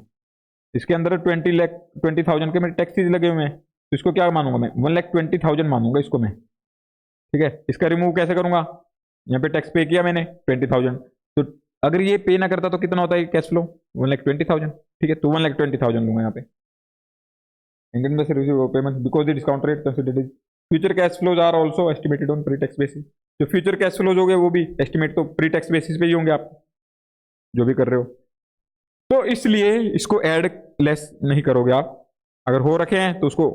इसके अंदर 20,000 के मेरे टैक्सेस लगे हुए हैं, तो इसको क्या मानूंगा मैं, 1,20,000 मानूंगा इसको मैं, ठीक है। इसका रिमूव कैसे करूंगा, यहाँ पे टैक्स पे किया मैंने 20,000, तो अगर ये पे ना करता तो कितना होता है कैश फ्लो, 1,20,000, ठीक है, तो 1,20,000 लूंगा यहाँ पे। Income based receive payment because the discount rate considered is future cash flows are also estimated on pre-tax basis। जो फ्यूचर कैश फ्लोज हो गए वो भी एस्टिमेट तो प्री टैक्स बेसिस पे ही होंगे, आप जो भी कर रहे हो, तो इसलिए इसको ऐड लेस नहीं करोगे आप। अगर हो रखे हैं तो उसको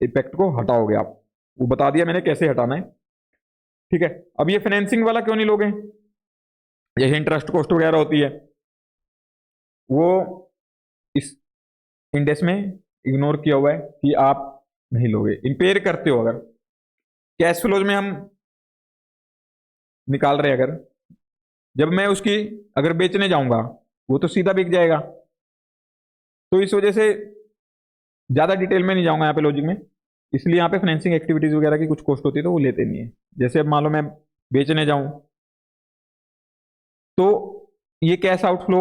इफेक्ट को हटाओगे आप, वो बता दिया मैंने कैसे हटाना है, ठीक है। अब ये फाइनेंसिंग वाला क्यों नहीं लोगे, जैसे इंटरेस्ट कॉस्ट वगैरह होती है वो इस इंडेक्स में इग्नोर किया हुआ है कि आप नहीं लोगे। इंपेयर करते हो अगर कैश फ्लोज में हम निकाल रहे हैं, अगर जब मैं उसकी अगर बेचने जाऊंगा वो तो सीधा बिक जाएगा, तो इस वजह से ज्यादा डिटेल में नहीं जाऊंगा यहाँ पे लॉजिक में, इसलिए यहाँ पे फाइनेंसिंग एक्टिविटीज वगैरह की कुछ कॉस्ट होती है तो वो लेते नहीं है। जैसे अब मान लो मैं बेचने जाऊं तो ये कैश आउटफ्लो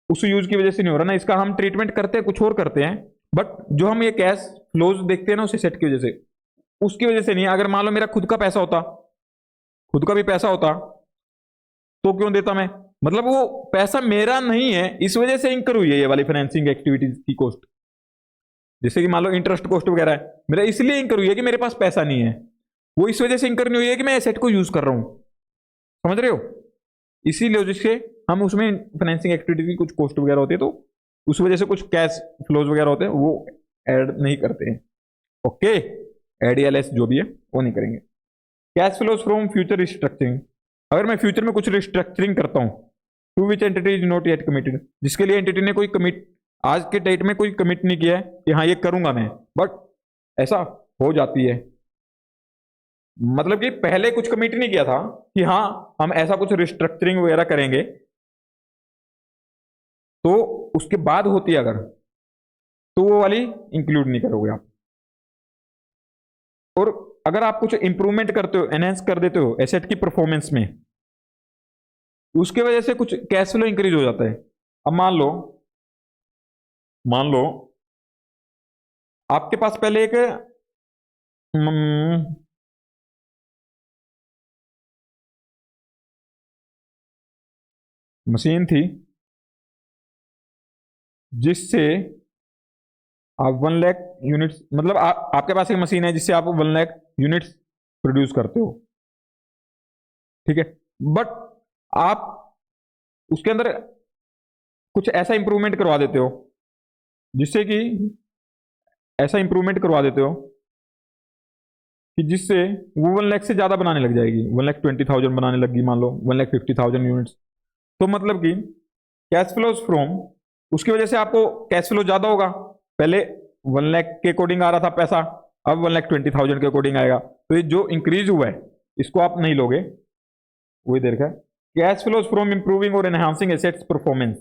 उस यूज की वजह से नहीं हो रहा ना, इसका हम ट्रीटमेंट करते हैं कुछ और करते हैं, बट जो हम ये कैश फ्लोज देखते हैं ना उसे सेट की वजह से, उसकी वजह से नहीं है। अगर मान लो मेरा खुद का पैसा होता, खुद का भी पैसा होता तो क्यों देता मैं, मतलब वो पैसा मेरा नहीं है इस वजह से इंकर हुई है ये वाली फाइनेंसिंग एक्टिविटीज की कॉस्ट। जैसे कि मान लो इंटरेस्ट कॉस्ट वगैरह है मेरा इसलिए इंकर हुई है कि मेरे पास पैसा नहीं है, वो इस वजह से इंकर नहीं हुई है कि मैं एसेट को यूज कर रहा हूं, समझ रहे हो। इसीलिए जिससे हम उसमें फाइनेंसिंग एक्टिविटी की कुछ कॉस्ट वगैरह होती है तो उस वजह से कुछ कैश फ्लोज वगैरह होते हैं वो ऐड नहीं करते हैं, ओके, एड या लेस जो भी है वो नहीं करेंगे। Cash flows from future restructuring, अगर मैं फ्यूचर में कुछ रिस्ट्रक्चरिंग करता हूं, to which entity is not yet committed, जिसके लिए एंटिटी ने कोई कमिट आज के डेट में कोई कमिट नहीं किया है कि हाँ ये करूंगा मैं, बट ऐसा हो जाती है, मतलब कि पहले कुछ कमिट नहीं किया था कि हाँ हम ऐसा कुछ रिस्ट्रक्चरिंग वगैरह करेंगे, तो उसके बाद होती है अगर, तो वो वाली इंक्लूड नहीं करोगे आप। और अगर आप कुछ इंप्रूवमेंट करते हो, एनहेंस कर देते हो एसेट की परफॉर्मेंस में, उसके वजह से कुछ कैश फ्लो इंक्रीज हो जाता है। अब मान लो आपके पास पहले एक मशीन थी जिससे आप 1 लाख यूनिट्स, मतलब आपके पास एक मशीन है जिससे आप 1 लाख यूनिट्स प्रोड्यूस करते हो, ठीक है, बट आप उसके अंदर कुछ ऐसा इंप्रूवमेंट करवा देते हो जिससे कि ऐसा इंप्रूवमेंट करवा देते हो कि जिससे वो 1 लाख से ज्यादा बनाने लग जाएगी, 1,20,000 बनाने लगी, मान लो 1,50,000 यूनिट्स, तो मतलब कि कैश फ्लोज फ्रॉम, उसकी वजह से आपको कैश फ्लो ज्यादा होगा, पहले 1 लाख के अकॉर्डिंग आ रहा था पैसा, अब 1,20,000 के अकॉर्डिंग आएगा, तो ये जो इंक्रीज हुआ है इसको आप नहीं लोगे, वही देर का। कैश फ्लोज फ्रॉम इंप्रूविंग और एनहांसिंग एसेट्स परफॉर्मेंस,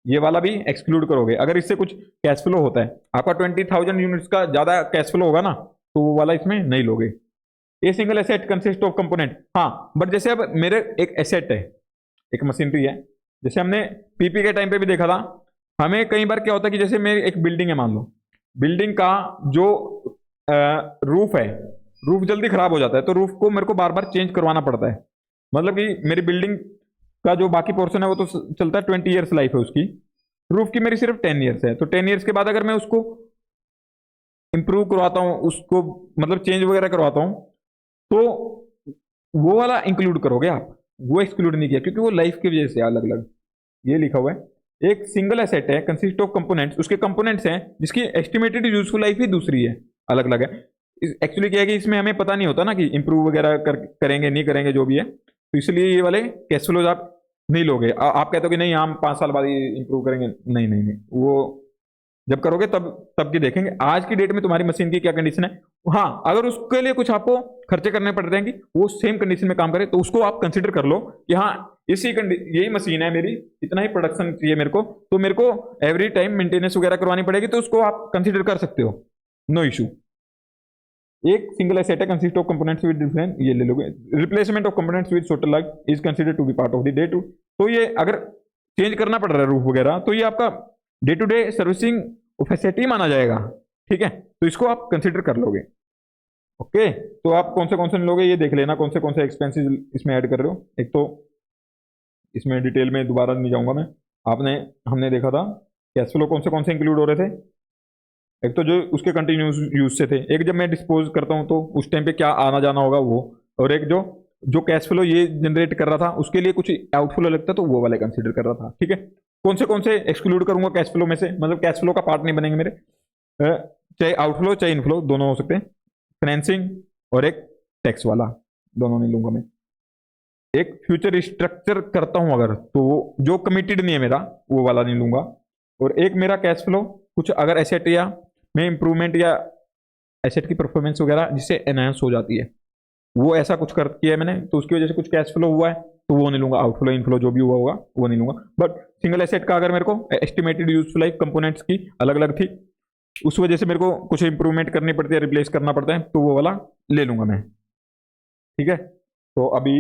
ये वाला भी एक्सक्लूड करोगे। अगर इससे कुछ कैश फ्लो होता है, आपका 20,000 यूनिट्स का ज्यादा कैश फ्लो होगा ना, तो वो वाला इसमें नहीं लोगे। A single asset consist of component, हाँ, बट जैसे अब मेरे एक एसेट है, एक मशीनरी है, जैसे हमने पीपी के टाइम पे भी देखा था, हमें कई बार क्या होता है कि जैसे मेरी एक बिल्डिंग है, मान लो बिल्डिंग का जो रूफ है, रूफ जल्दी खराब हो जाता है, तो रूफ को मेरे को बार बार चेंज करवाना पड़ता है, मतलब कि मेरी बिल्डिंग का जो बाकी पोर्शन है वो तो चलता है, 20 ईयर्स लाइफ है उसकी, रूफ की मेरी सिर्फ 10 ईयर्स है, तो 10 ईयर्स के बाद अगर मैं उसको इंप्रूव करवाता हूँ, उसको मतलब चेंज वगैरह करवाता हूँ, तो वो वाला इंक्लूड करोगे आप, वो एक्सक्लूड नहीं किया क्योंकि वो लाइफ की वजह से अलग अलग ये लिखा हुआ है। एक सिंगल एसेट है कंसिस्ट ऑफ कंपोनेंट्स, उसके कंपोनेंट्स हैं जिसकी एस्टिमेटेड यूजफुल लाइफ ही दूसरी है, अलग अलग है। एक्चुअली क्या है कि इसमें हमें पता नहीं होता ना कि इंप्रूव वगैरह करेंगे नहीं करेंगे जो भी है, तो इसलिए ये वाले कैश फ्लोज आप नहीं लोगे। आप कहते हो कि नहीं हम 5 साल बाद ही इंप्रूव करेंगे, नहीं नहीं नहीं, वो जब करोगे तब तब की देखेंगे आज की डेट में तुम्हारी मशीन की क्या कंडीशन है। हाँ, अगर उसके लिए कुछ आपको खर्चे करने पड़ रहे हैं कि वो सेम कंडीशन में काम करे, तो उसको आप कंसिडर कर लो कि हाँ यही मशीन है मेरी, इतना ही प्रोडक्शन चाहिए मेरे को, तो मेरे को एवरी टाइम मेंटेनेंस वगैरह करवानी पड़ेगी, तो उसको आप कंसिडर कर सकते हो, नो इशू। एक सिंगल एसेट है consist of components with different, ये ले लोगे। Replacement of components with shorter life is considered to be part of the day to, तो ये अगर चेंज करना पड़ रहा है रूफ वगैरह, तो ये आपका day to day servicing facility माना जाएगा, ठीक है, तो इसको आप कंसिडर कर लोगे। ओके, तो आप कौन से लोगे ये देख लेना, कौन से एक्सपेंसेस इसमें ऐड कर रहे हो। एक तो इसमें डिटेल में दोबारा नहीं जाऊंगा मैं, हमने देखा था कैश फ्लो कौन से इंक्लूड हो रहे थे। एक तो जो उसके कंटिन्यूस यूज से थे, एक जब मैं डिस्पोज करता हूं तो उस टाइम पे क्या आना जाना होगा वो, और एक जो जो कैश फ्लो ये जनरेट कर रहा था उसके लिए कुछ आउटफ्लो लगता तो वो वाले कंसीडर कर रहा था, ठीक है। कौन से एक्सक्लूड करूंगा कैश फ्लो में से, मतलब कैश फ्लो का पार्ट नहीं बनेंगे मेरे, चाहे आउटफ्लो चाहे इनफ्लो दोनों हो सकते हैं, फाइनेंसिंग और एक टैक्स वाला, दोनों नहीं लूंगा मैं। एक फ्यूचर स्ट्रक्चर करता हूं अगर, तो वो जो कमिटेड नहीं है मेरा वो वाला नहीं लूंगा, और एक मेरा कैश फ्लो कुछ अगर एसेट या में इंप्रूवमेंट या एसेट की परफॉर्मेंस वगैरह जिससे एनहांस हो जाती है, वो ऐसा कुछ कर किया है मैंने, तो उसकी वजह से कुछ कैश फ्लो हुआ है, तो वो नहीं लूंगा। आउटफ्लो इनफ्लो जो भी हुआ होगा वो नहीं लूंगा। बट सिंगल एसेट का अगर मेरे को एस्टिमेटेड यूजफुल लाइफ कंपोनेंट्स की अलग अलग थी, उस वजह से मेरे को कुछ इंप्रूवमेंट करनी पड़ती है, रिप्लेस करना पड़ता है, तो वो वाला ले लूंगा मैं, ठीक है। तो अभी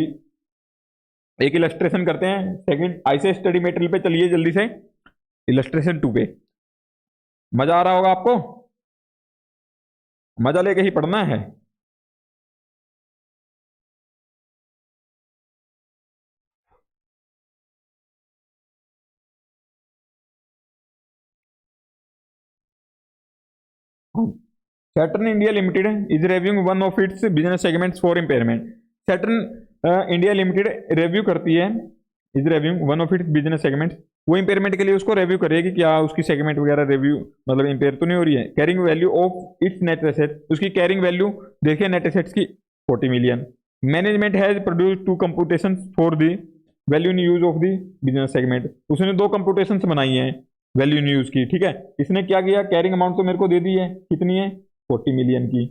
एक इलस्ट्रेशन करते हैं सेकंड ऐसे स्टडी मेटेरियल पे, चलिए जल्दी से इलस्ट्रेशन 2 पे। मजा आ रहा होगा आपको, मजा लेके ही पढ़ना है। Saturn India limited is reviewing one of its business segments for impairment. Saturn India limited review करती है, is reviewing one of its business segments, वो इम्पेयरमेंट के लिए उसको रिव्यू करेगी क्या उसकी सेगमेंट वगैरह रिव्यू मतलब इम्पेयर तो नहीं हो रही है। Carrying value of its net asset, उसकी कैरिंग वैल्यू देखिए नेट एसेट्स की 40 million. Management has produce 2 computation for the value in use of the business segment, उसने 2 कंप्यूटेशन बनाई हैं वैल्यू इन यूज की, ठीक है। इसने क्या किया, कैरिंग अमाउंट तो मेरे को दे दी है, कितनी है 40 मिलियन की।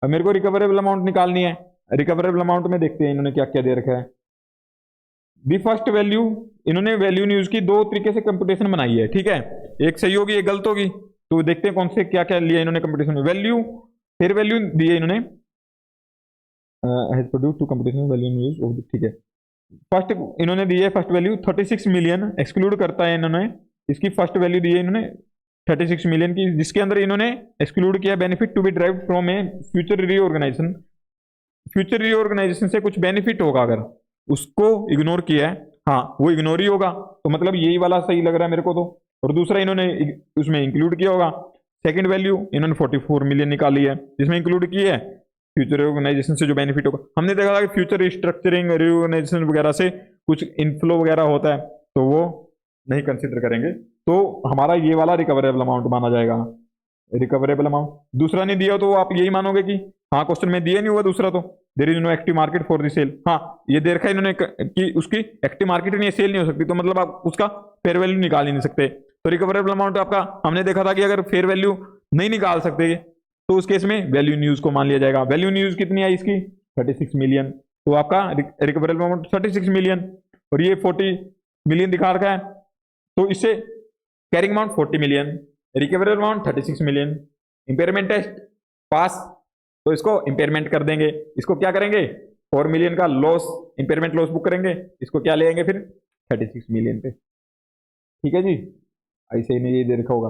अब मेरे को रिकवरेबल अमाउंट निकालनी है, रिकवरेबल अमाउंट में देखते हैं इन्होंने क्या क्या दे रखा है। दी फर्स्ट वैल्यू, इन्होंने वैल्यू न्यूज की 2 तरीके से कंप्यूटेशन बनाई है, ठीक है, एक सही होगी एक गलत होगी, तो देखते हैं कौन से क्या क्या लिया इन्होंने कंप्यूटेशन। वैल्यू फिर वैल्यू दी है इन्होंने, has produced 2 computation value news of, ठीक है। फर्स्ट इन्होंने दी है फर्स्ट वैल्यू 36 मिलियन, एक्सक्लूड करता है इन्होंने, इसकी फर्स्ट वैल्यू दी है इन्होंने 36 मिलियन की, जिसके अंदर इन्होंने एक्सक्लूड किया benefit to be derived from a future reorganisation, future reorganisation से कुछ बेनिफिट होगा, अगर उसको इग्नोर किया है, हाँ वो इग्नोर ही होगा, तो मतलब यही वाला सही लग रहा है मेरे को तो। और दूसरा इन्होंने उसमें इंक्लूड किया होगा, सेकंड वैल्यू इन्होंने 44 मिलियन निकाली है, जिसमें इंक्लूड की है फ्यूचर ऑर्गेनाइजेशन से जो बेनिफिट होगा। हमने देखा था कि फ्यूचर रिस्ट्रक्चरिंग रीऑर्गेनाइजेशन वगैरह से कुछ इनफ्लो वगैरह होता है, तो वो नहीं कंसिडर करेंगे, तो हमारा ये वाला रिकवरेबल अमाउंट माना जाएगा, रिकवरेबल अमाउंट। दूसरा नहीं दिया तो आप यही मानोगे कि हाँ क्वेश्चन में दिया नहीं हुआ दूसरा, तो there is no active market for the sale, हाँ ये दे रखा है इन्होंने कि उसकी एक्टिव मार्केट नहीं है, सेल नहीं हो सकती, तो मतलब आप उसका फेयर वैल्यू निकाल ही नहीं सकते। तो रिकवरेबल अमाउंट आपका हमने देखा था कि अगर फेयर वैल्यू नहीं निकाल सकते तो उस केस में वैल्यू न्यूज को मान लिया जाएगा। वैल्यू न्यूज कितनी आई इसकी 36 मिलियन, तो आपका रिकवरेबल अमाउंट 36 मिलियन, और ये 40 मिलियन दिखा रखा है, तो इससे carrying amount 40 million, recoverable amount 36 million, impairment test pass, तो इसको इंपेयरमेंट कर देंगे, इसको क्या करेंगे 4 मिलियन का लॉस इंपेयरमेंट लॉस बुक करेंगे, इसको क्या लेंगे फिर 36 मिलियन पे, ठीक है जी। ऐसे ही नहीं ये दे रखा होगा,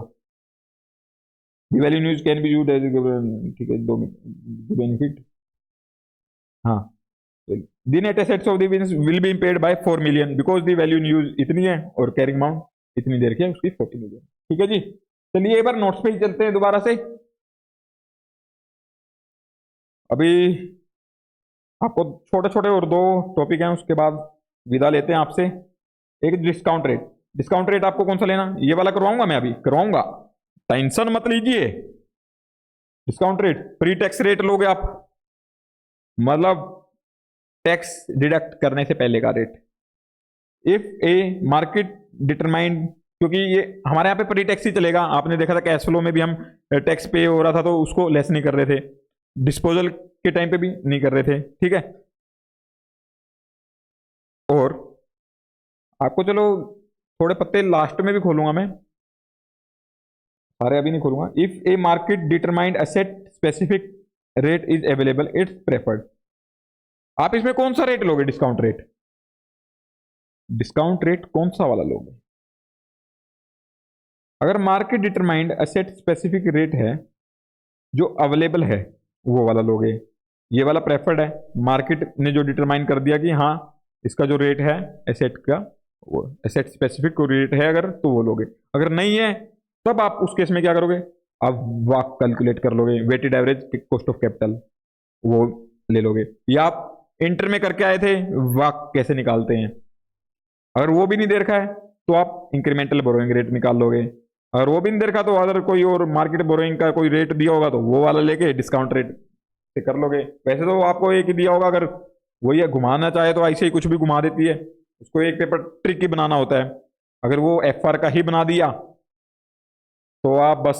the value in use can be used as, ठीक है 2 बेनिफिट, हाँ the net assets of the business will be impaired by 4 million because the value in use इतनी है और कैरिंग अमाउंट इतनी दे रखी है उसकी 40 मिलियन, ठीक है जी। चलिए एक बार नोट्स पे ही चलते हैं दोबारा से। अभी आपको छोटे छोटे और 2 टॉपिक हैं, उसके बाद विदा लेते हैं आपसे। एक डिस्काउंट रेट आपको कौन सा लेना, ये वाला करवाऊंगा मैं, अभी करवाऊंगा, टेंशन मत लीजिए। Discount rate pre tax rate लोगे आप, मतलब टैक्स डिडक्ट करने से पहले का rate. If A market determined क्योंकि ये हमारे यहाँ पे प्री टैक्स ही चलेगा। आपने देखा था कैश फ्लो में भी हम टैक्स पे हो रहा था तो उसको लेस नहीं कर रहे थे, डिस्पोजल के टाइम पे भी नहीं कर रहे थे, ठीक है। और आपको चलो थोड़े पत्ते लास्ट में भी खोलूंगा मैं, सारे अभी नहीं खोलूंगा। If A market determined asset specific rate is available it's preferred. आप इसमें कौन सा रेट लोगे? Discount rate. डिस्काउंट रेट कौन सा वाला लोगे? अगर market determined asset specific rate है जो अवेलेबल है, वो वाला लोगे। ये वाला प्रेफर्ड है, मार्केट ने जो डिटरमाइन कर दिया कि हाँ इसका जो रेट है एसेट का, वो एसेट स्पेसिफिक रेट है अगर, तो वो लोगे। अगर नहीं है तब आप उस केस में क्या करोगे? आप वाक कैलकुलेट कर लोगे, weighted average cost of capital, वो ले लोगे। या आप इंटर में करके आए थे वाक कैसे निकालते हैं, अगर वो भी नहीं दे रखा है तो आप इंक्रीमेंटल बोरोइंग रेट निकाल लोगे। अगर वो भी नहीं दे रखा तो अगर कोई और मार्केट बोरोइंग का कोई रेट दिया होगा तो वो वाला लेके डिस्काउंट रेट से कर लोगे। वैसे तो आपको एक ही दिया होगा, अगर वही है घुमाना चाहे तो ऐसे ही कुछ भी घुमा देती है, उसको एक पेपर ट्रिक ही बनाना होता है। अगर वो एफ आर का ही बना दिया तो आप बस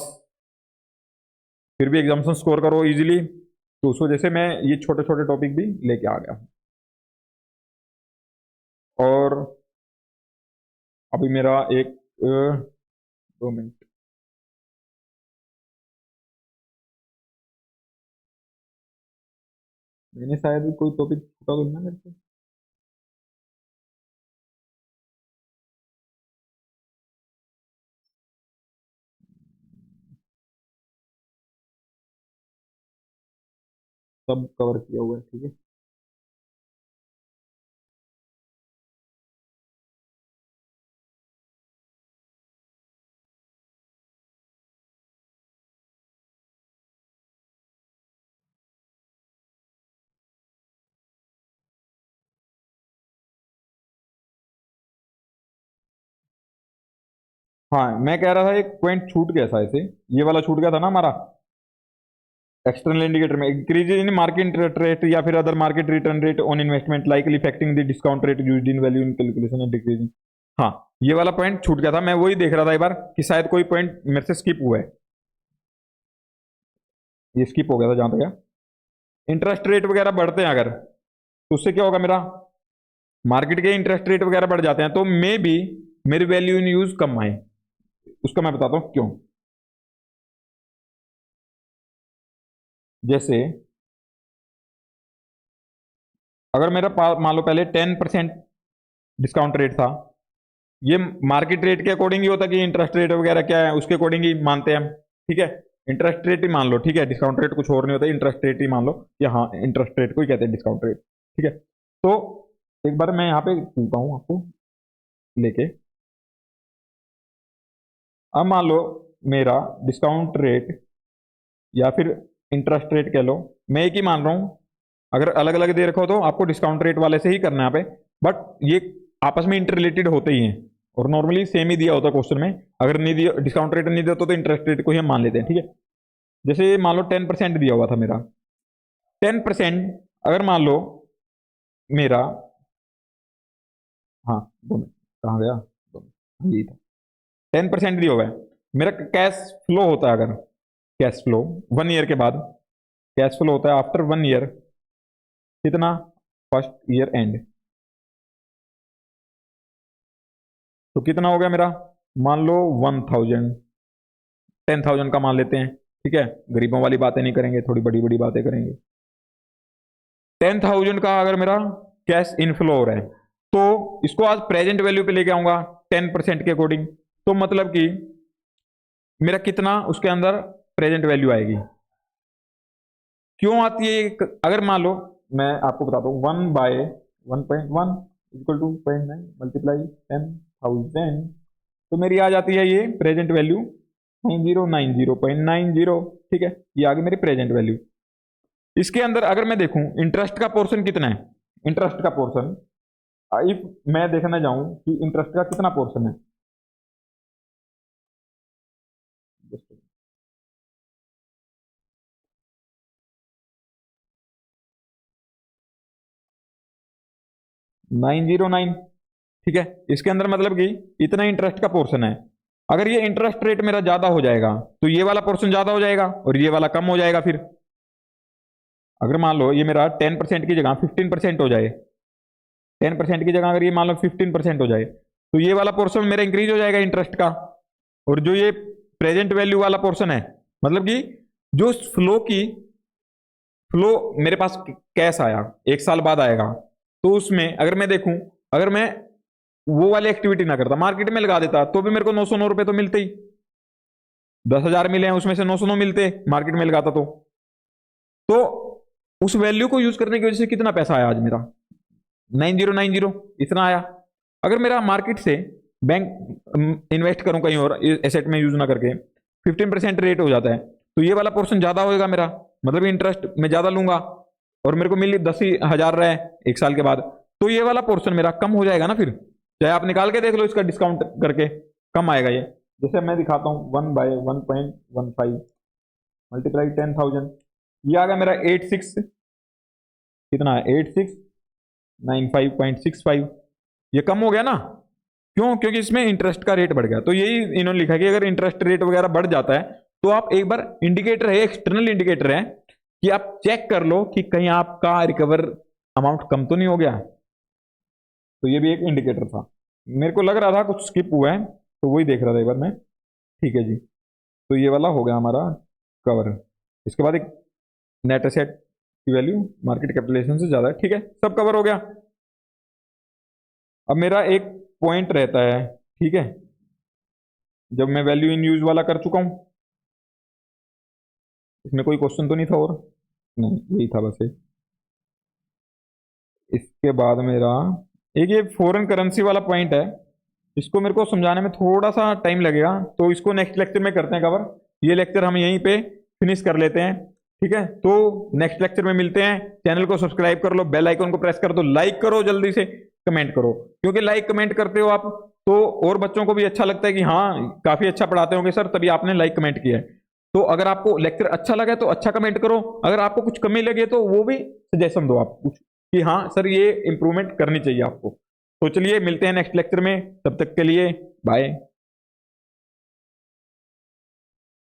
फिर भी एग्जाम्सन स्कोर करो इजीली। तो उस वजह से मैं ये छोटे छोटे टॉपिक भी लेके आ गया हूँ। और अभी मेरा एक 2 मिनट, मैंने शायद कोई टॉपिक छूटा तो नहीं ना मेरे से। सब कवर किया हुआ है, ठीक है। हाँ मैं कह रहा था एक पॉइंट छूट गया था ऐसे, ये वाला छूट गया था ना हमारा एक्सटर्नल इंडिकेटर में, increase in market interest rate या फिर other market return rate on investment likely affecting the discount rate used in value in calculation and decreasing. हाँ ये वाला पॉइंट छूट गया था, मैं वही देख रहा था एक बार कि शायद कोई पॉइंट मेरे से स्किप हुआ है। ये स्किप हो गया था जहां तक है इंटरेस्ट रेट वगैरह बढ़ते हैं अगर, तो उससे क्या होगा, मेरा मार्केट के इंटरेस्ट रेट वगैरह बढ़ जाते हैं तो मे बी मेरी वैल्यू इन यूज कम आए। उसका मैं बताता हूं क्यों। जैसे अगर मेरा मान लो पहले 10% डिस्काउंट रेट था, ये मार्केट रेट के अकॉर्डिंग ही होता है कि इंटरेस्ट रेट वगैरह क्या है उसके अकॉर्डिंग ही मानते हैं हम, ठीक है। इंटरेस्ट रेट ही मान लो, ठीक है, डिस्काउंट रेट कुछ और नहीं होता, इंटरेस्ट रेट ही मान लो कि हाँ इंटरेस्ट रेट को ही कहते हैं डिस्काउंट रेट, ठीक है। तो एक बार मैं यहाँ पे पूछता हूँ आपको लेके, अब मान लो मेरा डिस्काउंट रेट या फिर इंटरेस्ट रेट कह लो, मैं एक ही मान रहा हूँ। अगर अलग अलग दे रखो तो आपको डिस्काउंट रेट वाले से ही करना है यहाँ पे, बट ये आपस में इंटर रिलेटेड होते ही हैं और नॉर्मली सेम ही दिया होता है क्वेश्चन में। अगर नहीं दिया, डिस्काउंट रेट नहीं दिया तो इंटरेस्ट रेट को ही हम मान लेते हैं, ठीक है। जैसे मान लो 10% दिया हुआ था मेरा, 10% अगर मान लो मेरा, हाँ 2 मिनट, कहाँ गया, 2 मिनट, यही था। 10% दिया हुआ है, मेरा कैश फ्लो होता है अगर, कैश फ्लो 1 ईयर के बाद कैश फ्लो होता है आफ्टर 1 ईयर, कितना, फर्स्ट ईयर एंड, तो कितना हो गया मेरा, मान लो 1000, 10,000 का मान लेते हैं, ठीक है। गरीबों वाली बातें नहीं करेंगे, थोड़ी बड़ी बड़ी बातें करेंगे। 10,000 का अगर मेरा कैश इनफ्लो हो रहा है तो इसको आज प्रेजेंट वैल्यू पे लेके आऊंगा 10% के अकॉर्डिंग, तो मतलब कि मेरा कितना उसके अंदर प्रेजेंट वैल्यू आएगी। क्यों आती है अगर मान लो मैं आपको बताता हूँ, 1/1.1 इक्वल टू 0.9 मल्टीप्लाई 10,000, तो मेरी आ जाती है ये प्रेजेंट वैल्यू 9090.90, ठीक है। ये आ गई मेरी प्रेजेंट वैल्यू। इसके अंदर अगर मैं देखूं इंटरेस्ट का पोर्शन कितना है, इंटरेस्ट का पोर्शन, इफ मैं देखना चाहूं कि इंटरेस्ट का कितना पोर्शन है, 909, ठीक है, इसके अंदर मतलब कि इतना इंटरेस्ट का पोर्शन है। अगर ये इंटरेस्ट रेट मेरा ज्यादा हो जाएगा तो ये वाला पोर्शन ज्यादा हो जाएगा और ये वाला कम हो जाएगा। फिर अगर मान लो ये मेरा 10% की जगह 15% हो जाए, 10% की जगह अगर ये मान लो 15% हो जाए, तो ये वाला पोर्शन मेरा इंक्रीज हो जाएगा इंटरेस्ट का। और जो ये प्रेजेंट वैल्यू वाला पोर्शन है, मतलब कि जो फ्लो मेरे पास कैश आया 1 साल बाद आएगा, तो उसमें अगर मैं देखूं, अगर मैं वो वाली एक्टिविटी ना करता, मार्केट में लगा देता, तो भी मेरे को 909 रुपए तो मिलते ही। 10,000 मिले हैं, उसमें से 909 मिलते मार्केट में लगाता तो उस वैल्यू को यूज करने की वजह से कितना पैसा आया आज मेरा, 9090 इतना आया। अगर मेरा मार्केट से बैंक इन्वेस्ट करूं कहीं और एसेट में यूज ना करके 15% रेट हो जाता है, तो ये वाला पोर्शन ज्यादा होगा मेरा, मतलब इंटरेस्ट मैं ज्यादा लूंगा और मेरे को मिली 10,000 रहे 1 साल के बाद, तो ये वाला पोर्शन मेरा कम हो जाएगा ना। फिर चाहे आप निकाल के देख लो, इसका डिस्काउंट करके कम आएगा ये। जैसे मैं दिखाता हूँ 1/1.15 मल्टीप्लाई 10,000, ये आ गया मेरा 86, कितना है 8695.65, ये कम हो गया ना। क्यों? क्योंकि इसमें इंटरेस्ट का रेट बढ़ गया। तो यही इन्होंने लिखा कि अगर इंटरेस्ट रेट वगैरह बढ़ जाता है तो आप एक बार इंडिकेटर है, एक्सटर्नल इंडिकेटर है, कि आप चेक कर लो कि कहीं आपका रिकवर अमाउंट कम तो नहीं हो गया। तो ये भी एक इंडिकेटर था, मेरे को लग रहा था कुछ स्किप हुआ है, तो वही देख रहा था एक बार मैं। ठीक है जी, तो ये वाला हो गया हमारा कवर। इसके बाद एक नेट एसेट की वैल्यू मार्केट कैपिटलाइजेशन से ज्यादा है। ठीक है, सब कवर हो गया। अब मेरा एक पॉइंट रहता है, ठीक है, जब मैं वैल्यू इन यूज वाला कर चुका हूं, इसमें कोई क्वेश्चन तो नहीं था और नहीं, यही था बस। इसके बाद मेरा एक ये फॉरेन करेंसी वाला पॉइंट है, इसको मेरे को समझाने में थोड़ा सा टाइम लगेगा, तो इसको नेक्स्ट लेक्चर में करते हैं कवर। ये लेक्चर हम यहीं पे फिनिश कर लेते हैं, ठीक है। तो नेक्स्ट लेक्चर में मिलते हैं। चैनल को सब्सक्राइब कर लो, बेल आइकन को प्रेस कर दो, लाइक करो, जल्दी से कमेंट करो, क्योंकि लाइक कमेंट करते हो आप तो और बच्चों को भी अच्छा लगता है कि हाँ काफी अच्छा पढ़ाते होंगे सर, तभी आपने लाइक कमेंट किया है। तो अगर आपको लेक्चर अच्छा लगा तो अच्छा कमेंट करो, अगर आपको कुछ कमी लगे तो वो भी सजेशन दो आप कुछ, कि हाँ सर ये इंप्रूवमेंट करनी चाहिए आपको। तो चलिए मिलते हैं नेक्स्ट लेक्चर में, तब तक के लिए बाय।